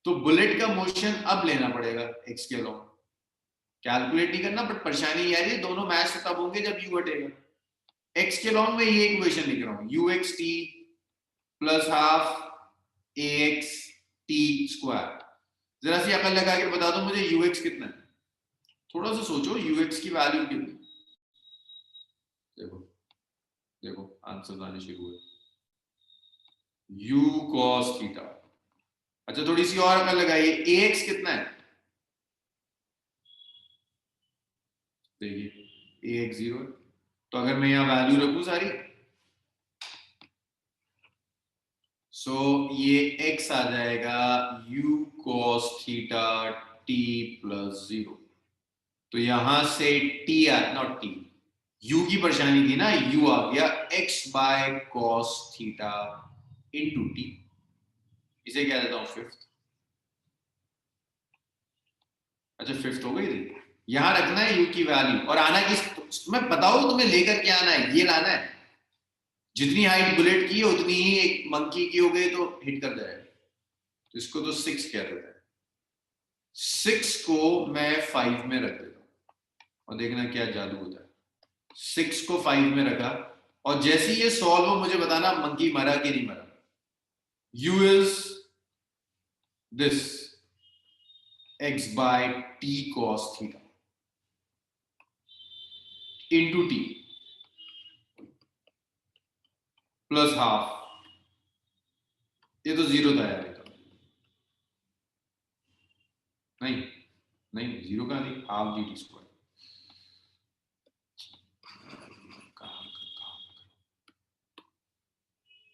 तो बुलेट का मोशन अब लेना पड़ेगा x के लॉन्ग, कैलकुलेट नहीं करना, बट परेशानी यार ये दोनों मैच तब होंगे जब u हटेगा। x के लॉन्ग में ये इक्वेशन लिख रहा हूं, ux t plus half ax t square. जरा सी अकल लगा के बता दो मुझे ux कितना है, थोड़ा सा सोचो ux की वैल्यू कितनी, देखो देखो आंसर आने शुरू हुए, u cos थीटा। अच्छा थोड़ी सी और अकल लगाइए, ax कितना है, देखिए ax 0 है, तो अगर मैं यहां वैल्यू रखूं सारी, सो ये x आ जाएगा u cos theta t plus 0, तो यहां से t आ, नॉट t, u की परेशानी थी ना, u आ गया x by cos theta into t, इसे क्या देता हूं फिफ्थ, अच्छा फिफ्थ हो गई थी। यहां रखना है यू की वैल्यू और आना किस, मैं बताऊं तुम्हें लेकर क्या आना है, ये लाना है। जितनी हाइट बुलेट की है उतनी ही एक मंकी की हो गई तो हिट कर जाएगा। तो इसको तो 6 कह देते हैं। 6 को मैं 5 में रख देता हूं और देखना क्या जादू होता है। 6 को 5 में रखा और जैसे ही ये सॉल्व हो मुझे बताना मंकी मरा कि नहीं मरा। u is this x by t cos theta into t plus half. ये तो जीरो था यार, ये तो नहीं, नहीं जीरो का नहीं, हाफ जी टी स्क्वायर।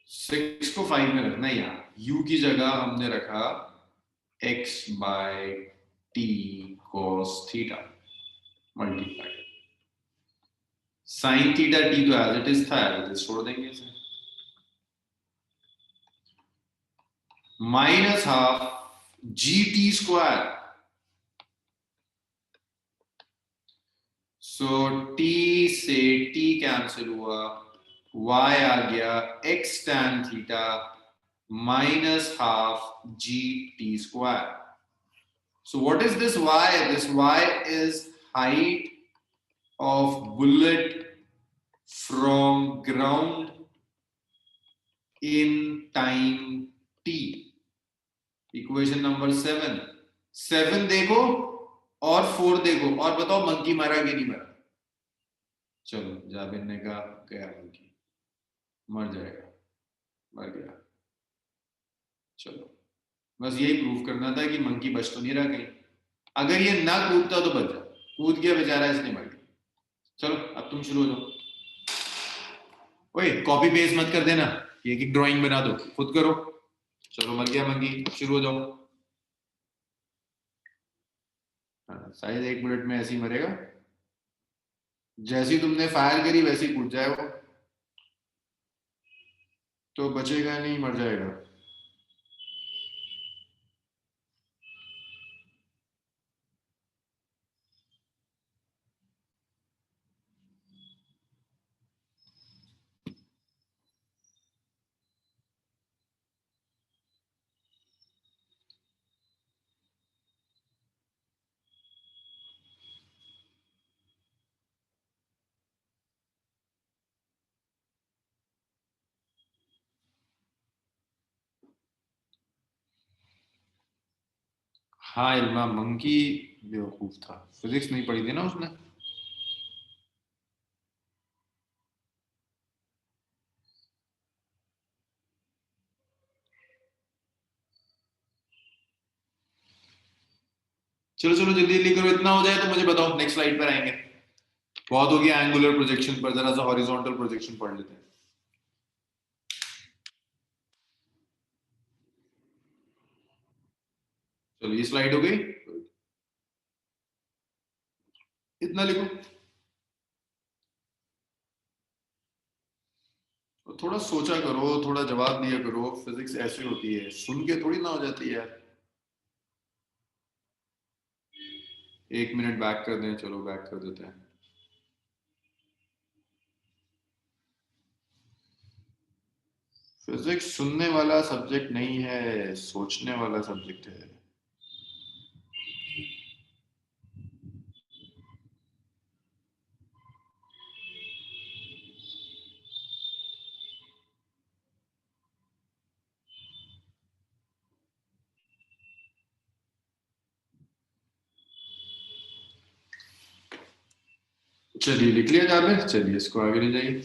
6 को 5 में रखना है। यहाँ u की जगह हमने रखा x by t cos theta multiply sine theta t, तो एज इट इज था, एज इट इज छोड़ देंगे इसे। Minus half g t square, so t से टी कैंसिल हुआ, y आ गया x tan theta minus half g t square. So what is this y? This y is height of bullet from ground in time t. Equation number 7. 7 देखो और 4 देखो और बताओ monkey मरा कि नहीं मरा। चलो जाबिर ने कहा गया मंकी, मर जाएगा, मर गया। चलो बस यही प्रूव करना था कि मंकी बच तो नहीं रहा कहीं। अगर ये ना कूदता तो बच जा, कूद गया बेचारा इसलिए मर गया। चलो अब तुम शुरू हो जाओ। ओए कॉपी पेस्ट मत कर देना, एक एक ड्राइंग बना दो, खुद करो। चलो मर गया मंकी, शुरू हो जाओ। शायद 1 मिनट में ऐसे ही मरेगा, जैसी तुमने फायर करी वैसी कूद जाए वो, तो बचेगा नहीं, मर जाएगा। हाँ इल्मा, मंकी बेवकूफ था, फिजिक्स नहीं पढ़ी थी ना उसने। चलो चलो जल्दी जल्दी करो, इतना हो जाए तो मुझे बताओ, नेक्स्ट स्लाइड पर आएंगे। बहुत हो गया एंगुलर प्रोजेक्शन पर, जरा सा हॉरिजॉन्टल प्रोजेक्शन पढ़ लेते हैं। चलो ये स्लाइड हो गई, इतना लिखो। थोड़ा सोचा करो, थोड़ा जवाब दिया करो, फिजिक्स ऐसी होती है, सुन के थोड़ी ना हो जाती है यार। 1 मिनट बैक कर दें, चलो बैक कर देते हैं। फिजिक्स सुनने वाला सब्जेक्ट नहीं है, सोचने वाला सब्जेक्ट है। चलिए लिख लिया जावे, चलिए इसको आगे ले जाइए।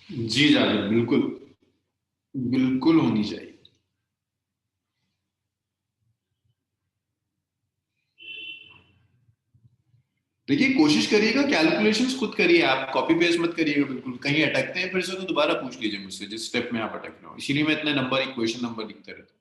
जी जावे, बिल्कुल बिल्कुल होनी चाहिए। देखिए कोशिश करिएगा, कैलकुलेशंस खुद करिए, आप कॉपी पेस्ट मत करिएगा बिल्कुल। कहीं अटकते हैं फिर से तो दोबारा पूछ लीजिए मुझसे जिस स्टेप में आप अटक रहे हो। इसीलिए मैं इतने नंबर इक्वेशन नंबर लिखते रहता हूँ।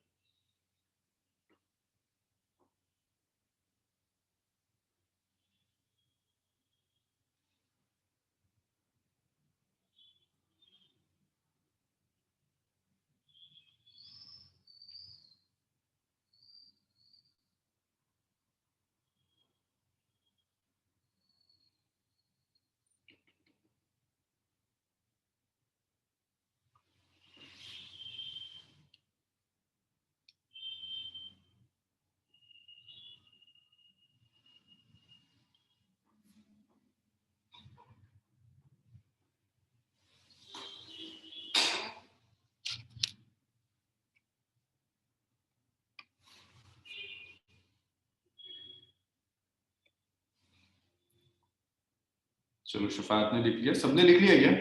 चलो शफात ने लिख लिया, सबने लिख लिया क्या?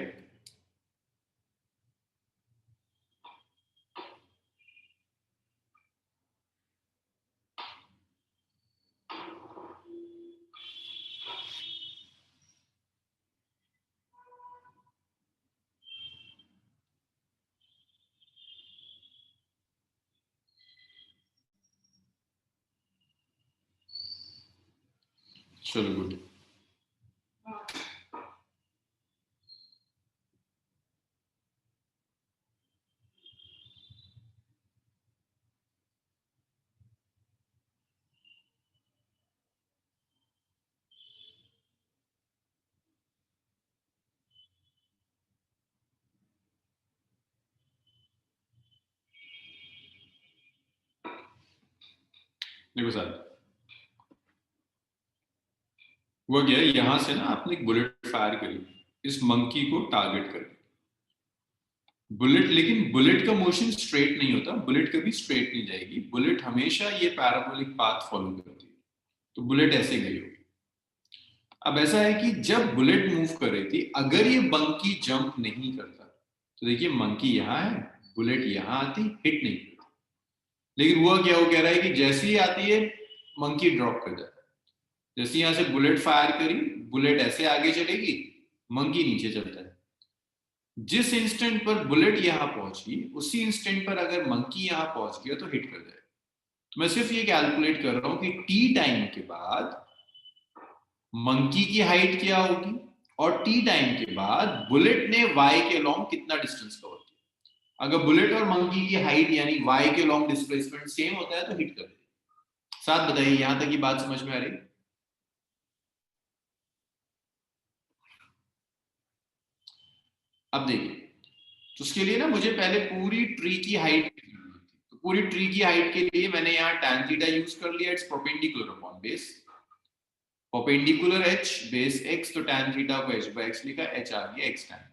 चलो गुड। देखो सर, हुआ क्या है, यहां से ना आपने एक बुलेट फायर करी इस मंकी को टारगेट कर। बुलेट, लेकिन बुलेट का मोशन स्ट्रेट नहीं होता, बुलेट कभी स्ट्रेट नहीं जाएगी, बुलेट हमेशा ये पैराबोलिक पाथ फॉलो करती है। तो बुलेट ऐसे गई होगी। अब ऐसा है कि जब बुलेट मूव कर रही थी, अगर ये मंकी जंप नहीं करता तो देखिए मंकी यहां है, बुलेट यहां आती, हिट नहीं करती। लेकिन हुआ क्या, वो कह रहा है कि जैसे ही आती है मंकी ड्रॉप कर जाता है। जैसे यहां से बुलेट फायर करी, बुलेट ऐसे आगे चलेगी, मंकी नीचे चलता है। जिस इंस्टेंट पर बुलेट यहां पहुंची, उसी इंस्टेंट पर अगर मंकी यहां पहुंच गया तो हिट कर जाएगा। तो मैं सिर्फ ये कैलकुलेट कर रहा हूं कि टी टाइम के बाद मंकी की हाइट क्या होगी और टी टाइम के बाद बुलेट ने वाई के लॉन्ग कितना डिस्टेंस कवर किया। अगर बुलेट और मंकी की हाइट यानी वाई के लॉन्ग डिस्प्लेसमेंट सेम होता है तो हिट कर देगा। साथ बताइए, यहां तक की बात समझ में आ रही? अब देखिए, तो उसके लिए ना मुझे पहले पूरी ट्री की हाइट निकालनी थी। तो पूरी ट्री की हाइट के लिए मैंने यहाँ tan थीटा यूज कर लिया, it's perpendicular upon base, perpendicular h base x, तो tan थीटा को h बाय x लिखा, h आ गया x tan।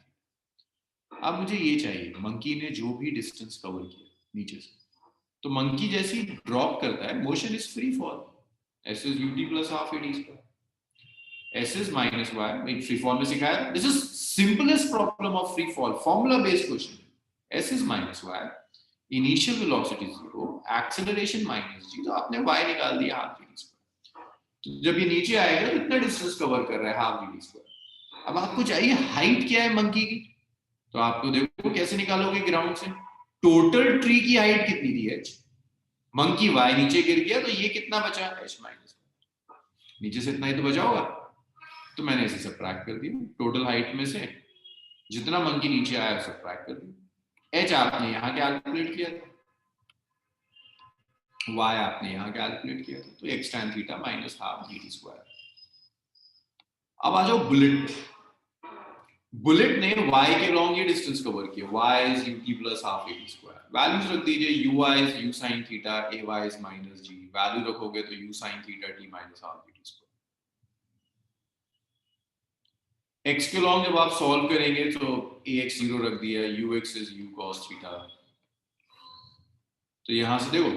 अब मुझे ये चाहिए, मंकी ने जो भी डिस्टेंस कवर किया नीचे से, तो मंकी जैसे ही ड्रॉप करता है, motion is free fall, s is ut plus half ad square, s is minus y, free fall में सिखाया, this is simplest problem of free fall, formula based question. s is minus y, initial velocity 0, acceleration minus g, तो आपने y निकाल दिया half ad square. तो जब ये नीचे आएगा तो इतना डिस्टेंस कवर कर रहा है हाफ ad स्क्वायर। अब आपको चाहिए हाइट क्या है मंकी की, तो आपको देखो कैसे निकालोगे ग्राउंड से, टोटल ट्री की हाइट कितनी थी h, मंकी y नीचे गिर गया तो ये कितना बचा h माइनस, नीचे से इतना ही तो बचा होगा। तो मैंने इसे सबट्रैक्ट कर दिया, टोटल हाइट में से जितना मंकी नीचे आया सबट्रैक्ट कर दिया। h आपने यहाँ कैलकुलेट किया था, y आपने यहाँ कैलकुलेट किया था, तो x tan theta minus half dt square. अब आ जाओ बुलेट पे। बुलेट ने y के लॉन्ग ये डिस्टेंस कवर किया, y is ut plus half ad square. Values रख दीजिए, ui is u sin theta, ay is minus g, value रखोगे तो u sin theta t minus half ad square. x के long जब आप solve करेंगे तो ax 0 रख दिया, ux is u cos theta. तो यहां से देखो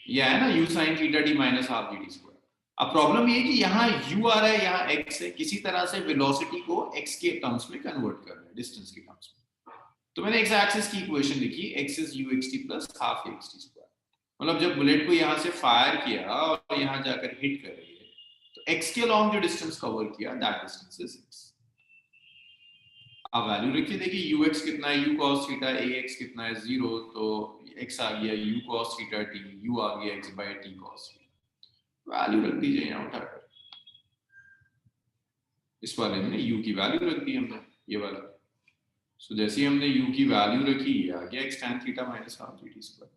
ये है ना u sin theta t minus half ad square. अब प्रॉब्लम ये है कि यहाँ u आ रहा है, यहाँ x है, किसी तरह से वेलोसिटी को x के टर्म्स में कन्वर्ट कर रहा है, डिस्टेंस के टर्म्स में। तो मैंने x एक्सिस की इक्वेशन लिखी, x is uxt plus half axt square. मतलब जब बुलेट को यहाँ से फायर किया और यहाँ जाकर हिट कर रही है, तो x के along जो डिस्टेंस कवर किया दैट डिस्टेंस इज x। आप वैल्यू रखिए, देखिए ux कितना है, u cos थीटा, ax कितना है 0, तो x आ गया u cos theta t, u आ गया x by t cos theta. Value रख दीजिए यहाँ उठाकर, इस वाले में u की वैल्यू रख दी हमने, ये वाला। सो जैसे ही हमने u की वैल्यू रखी, ये आ गया x tan theta minus half dt square।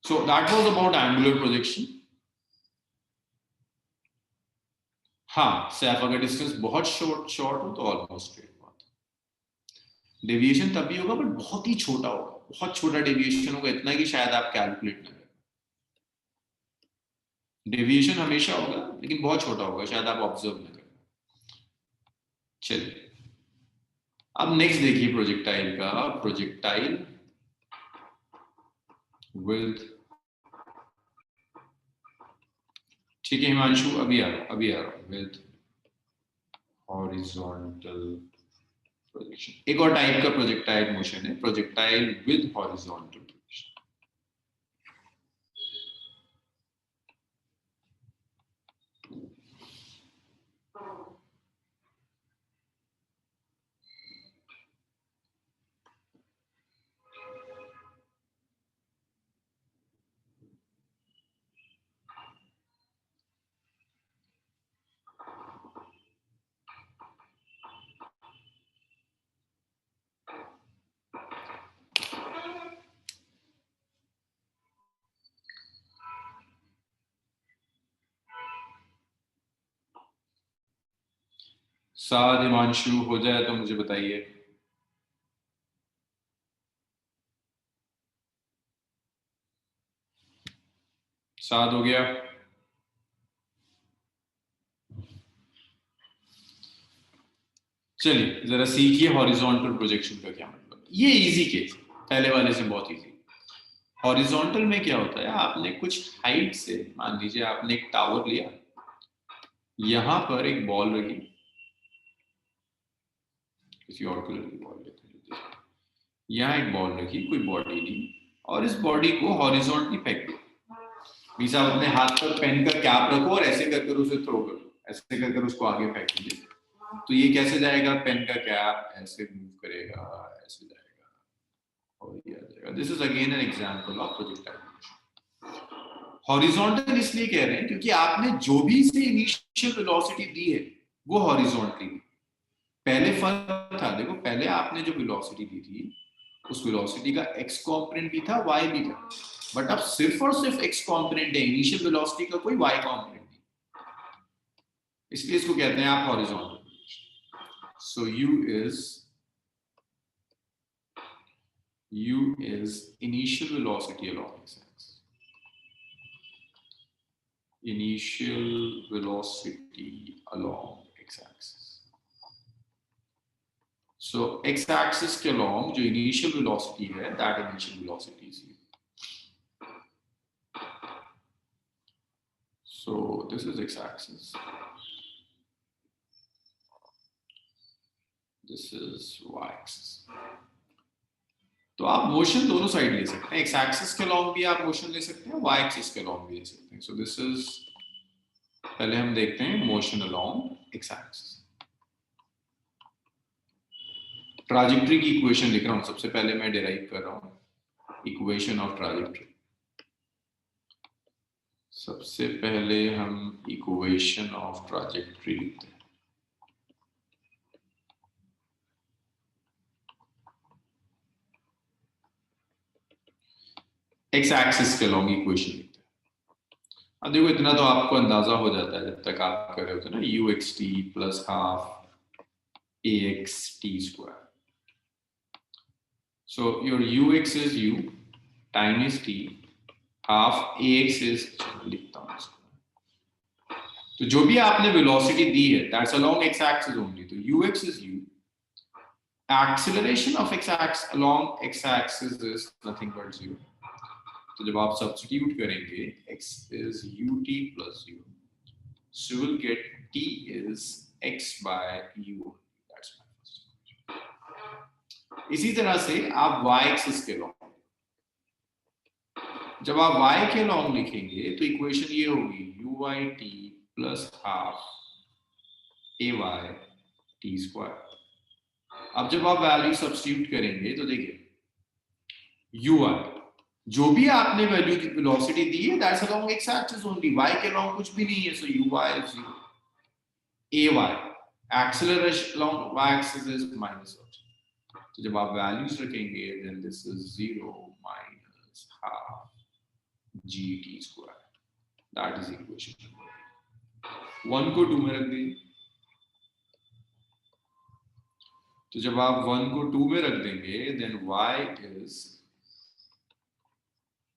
So that was about angular projection। हाँ, सैफ अगर डिस्टेंस बहुत शॉर्ट हो तो ऑलमोस्ट स्ट्रेट बात। डेविएशन तब भी होगा बट बहुत ही छोटा होगा, बहुत छोटा डेविएशन होगा, इतना कि शायद आप कैलकुलेट ना करें। डेविएशन हमेशा होगा लेकिन बहुत छोटा होगा, शायद आप ऑब्जर्व ना करें। चलिए अब नेक्स्ट देखिए प्रोजेक्टाइल का, प्रोजेक्टाइल विद, ठीक है हिमांशु, अभी आ रहा हूं, विद हॉरिजॉन्टल प्रोजेक्शन। एक और टाइप का प्रोजेक्टाइल मोशन है, प्रोजेक्टाइल विद हॉरिजॉन्टल प्रोजेक्शन। साथ हिमांशु हो जाए तो मुझे बताइए। साथ हो गया? चलिए जरा सीखिए हॉरिजॉन्टल प्रोजेक्शन का क्या मतलब। ये इजी केस, पहले वाले से बहुत इजी। हॉरिजॉन्टल में क्या होता है, आपने कुछ हाइट से, मान लीजिए आपने एक टावर लिया, यहां पर एक बॉल रखी, किसी और कलर की बॉल लेते हैं, यहां एक बॉल रखी, कोई बॉडी ली, और इस बॉडी को हॉरिजॉन्टली फेंक दो। मीसा अपने हाथ पर पेन का कैप रखो और ऐसे कर कर उसे थ्रो करो, ऐसे कर कर उसको आगे फेंक दीजिए। तो ये कैसे जाएगा, पेन का कैप ऐसे मूव करेगा, ऐसे जाएगा और ये आ जाएगा। This is again an example of projectile motion. Horizontal इसलिए कह रहे हैं क्योंकि आपने जो भी इसे इनिशियल वेलोसिटी दी है वो हॉरिजॉन्टली। पहले फर्क था, देखो पहले आपने जो वेलोसिटी दी थी उस वेलोसिटी का एक्स कॉम्पोनेंट भी था, वाई भी था, बट अब सिर्फ और सिर्फ एक्स कॉम्पोनेंट है, इनिशियल वेलोसिटी का कोई वाई कॉम्पोनेंट नहीं, इसलिए इसको कहते हैं आप horizontal. So u is initial velocity along x-axis, initial velocity along x-axis। So x-axis के along जो initial velocity है, that initial velocity is u। So this is x-axis, this is y-axis। तो आप मोशन दोनों साइड ले सकते हैं, x axis के लॉन्ग भी आप मोशन ले सकते हैं, वाई एक्सिस के लॉन्ग भी ले सकते हैं। सो दिस इज, पहले हम देखते हैं motion along X axis. Trajectory की इक्वेशन लिख रहा हूं, सबसे पहले मैं डिराइव कर रहा हूं इक्वेशन ऑफ ट्रैजेक्टरी। सबसे पहले हम इक्वेशन ऑफ ट्रैजेक्टरी लिखते हैं। एक्स एक्सिस के लॉन्ग इक्वेशन लिखते हैं। अब देखो इतना तो आपको अंदाजा हो जाता है जब तक आप कर रहे होते हैं ना, you x T plus half A x T square. So your ux is u, time is t, half ax is, लिखता हूं इसको। तो जो भी आपने वेलोसिटी दी है that's along X axis only, तो ux is u, acceleration of x axis along x axis is nothing but 0। तो जब आप सब्स्टिट्यूट करेंगे x is ut plus u, so you will get t is x by u। इसी तरह से आप y axis के लॉन्ग, जब आप y के लॉन्ग लिखेंगे तो इक्वेशन ये होगी ut plus half ay t square. अब जब आप वैल्यू सब्स्टिट्यूट करेंगे तो देखिए ui जो भी आपने वैल्यू की वेलोसिटी दी है that's along X axis only, y के लॉन्ग कुछ भी नहीं है, so ui is 0। ay acceleration along y axis is minus, तो जब आप वैल्यूज रखेंगे then this is 0 minus half gt square, that is equation 1 को 2 में रख दीजिए। तो जब आप 1 को 2 में रख देंगे then y is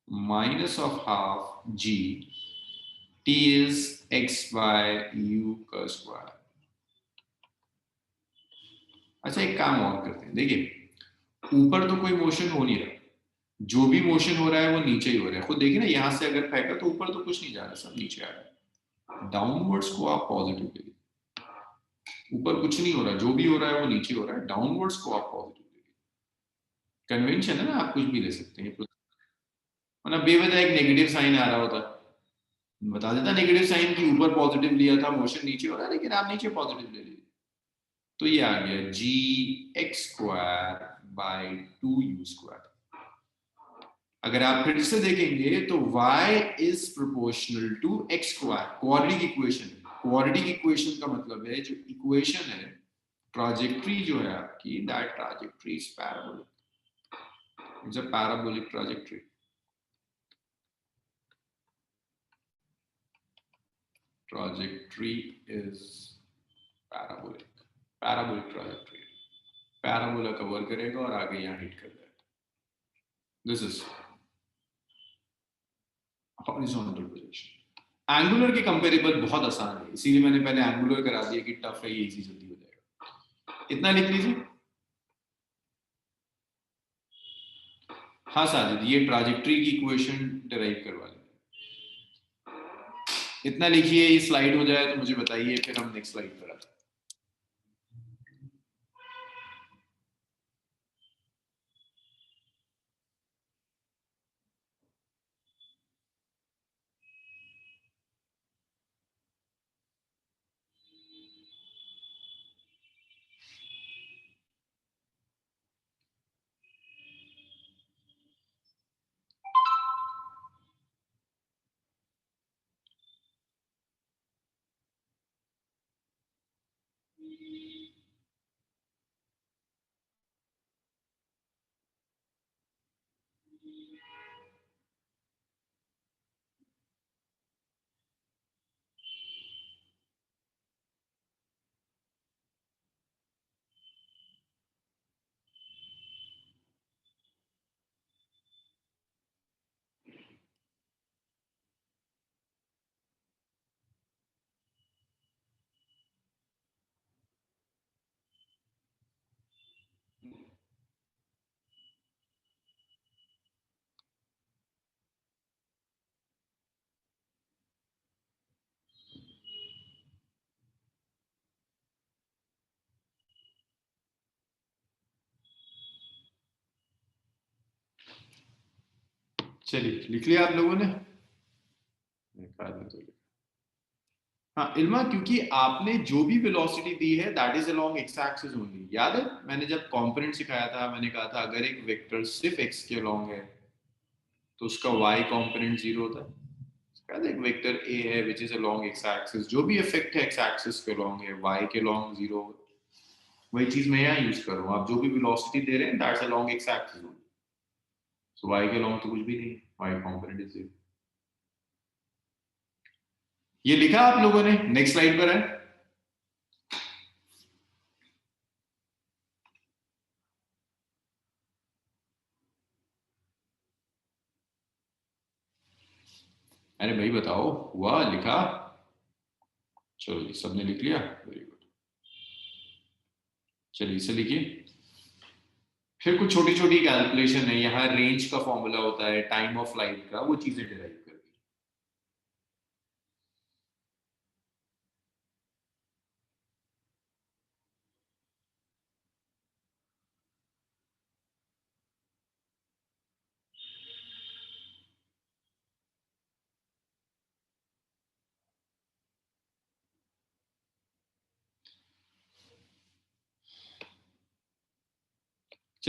minus of half g, t is x by u का स्क्वायर। अच्छा एक काम और करते हैं, देखिए ऊपर तो कोई मोशन हो नहीं रहा, जो भी मोशन हो रहा है वो नीचे ही हो रहा है। खुद देखिए ना, यहां से अगर फेंका तो ऊपर तो कुछ नहीं जा रहा, सब नीचे आ रहा है। डाउनवर्ड्स को आप पॉजिटिव ले, ऊपर कुछ नहीं हो रहा, जो भी हो रहा है वो नीचे हो रहा है, डाउनवर्ड्स को आप पॉजिटिव ले। कन्वेंशन है ना, आप कुछ भी ले सकते हैं, मतलब बेवजह एक नेगेटिव साइन आ रहा होता, बता देता नेगेटिव साइन की ऊपर पॉजिटिव लिया था, मोशन नीचे हो रहा है, लेकिन आप नीचे पॉजिटिव ले लीजिए। तो ये आ गया g x square by 2u square. अगर आप फिर से देखेंगे तो y is proportional to x square, quadratic equation. Quadratic equation का मतलब है जो इक्वेशन है, ट्राजेक्ट्री जो है आपकी, that trajectory is parabolic, it's a parabolic trajectory. Trajectory is parabolic, parabolic trajectory, parabola cover करेगा और आगे यहाँ हिट कर जाएगा। This is horizontal projection. Angular के कंपेरेबल बहुत आसान है, इसीलिए मैंने पहले एंगुलर करा दिया कि टफ है, ये इजी जल्दी हो जाएगा। इतना लिख लीजिए। हाँ साजिद, ये ट्राजेक्ट्री की इक्वेशन डिराइव करवा लें, इतना लिखिए, ये स्लाइड हो जाए तो मुझे बताइए, फिर हम नेक्स्ट स्लाइड पर आते हैं। चलिए लिख लिया आप लोगों ने? हाँ इल्मा, क्योंकि आपने जो भी वेलोसिटी दी है that is along X axis only. याद है मैंने जब कंपोनेंट सिखाया था, मैंने कहा था अगर एक वेक्टर सिर्फ एक्स के अलोंग है तो उसका y कंपोनेंट 0 होता है। कहते हैं एक वेक्टर a है which is along X axis, जो भी इफेक्ट है एक्स एक्सिस के अलोंग है, y के अलोंग 0। वही चीज मैं यहाँ यूज कर रहा हूँ, आप जो भी वेलोसिटी दे रहे हैं that's along X axis only, so y के अलोंग तो कुछ भी नहीं, y कंपोनेंट इज 0। ये लिखा आप लोगों ने? नेक्स्ट स्लाइड पर है। अरे भाई बताओ, हुआ? लिखा? चलो जी, सबने लिख लिया, वेरी गुड। चलिए इसे लिखिए। फिर कुछ छोटी छोटी कैलकुलेशन है, यहाँ रेंज का फॉर्मूला होता है, टाइम ऑफ लाइट का, वो चीजें डिराइव करनी।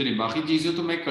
चलिए बाकी चीजें तो मैं कर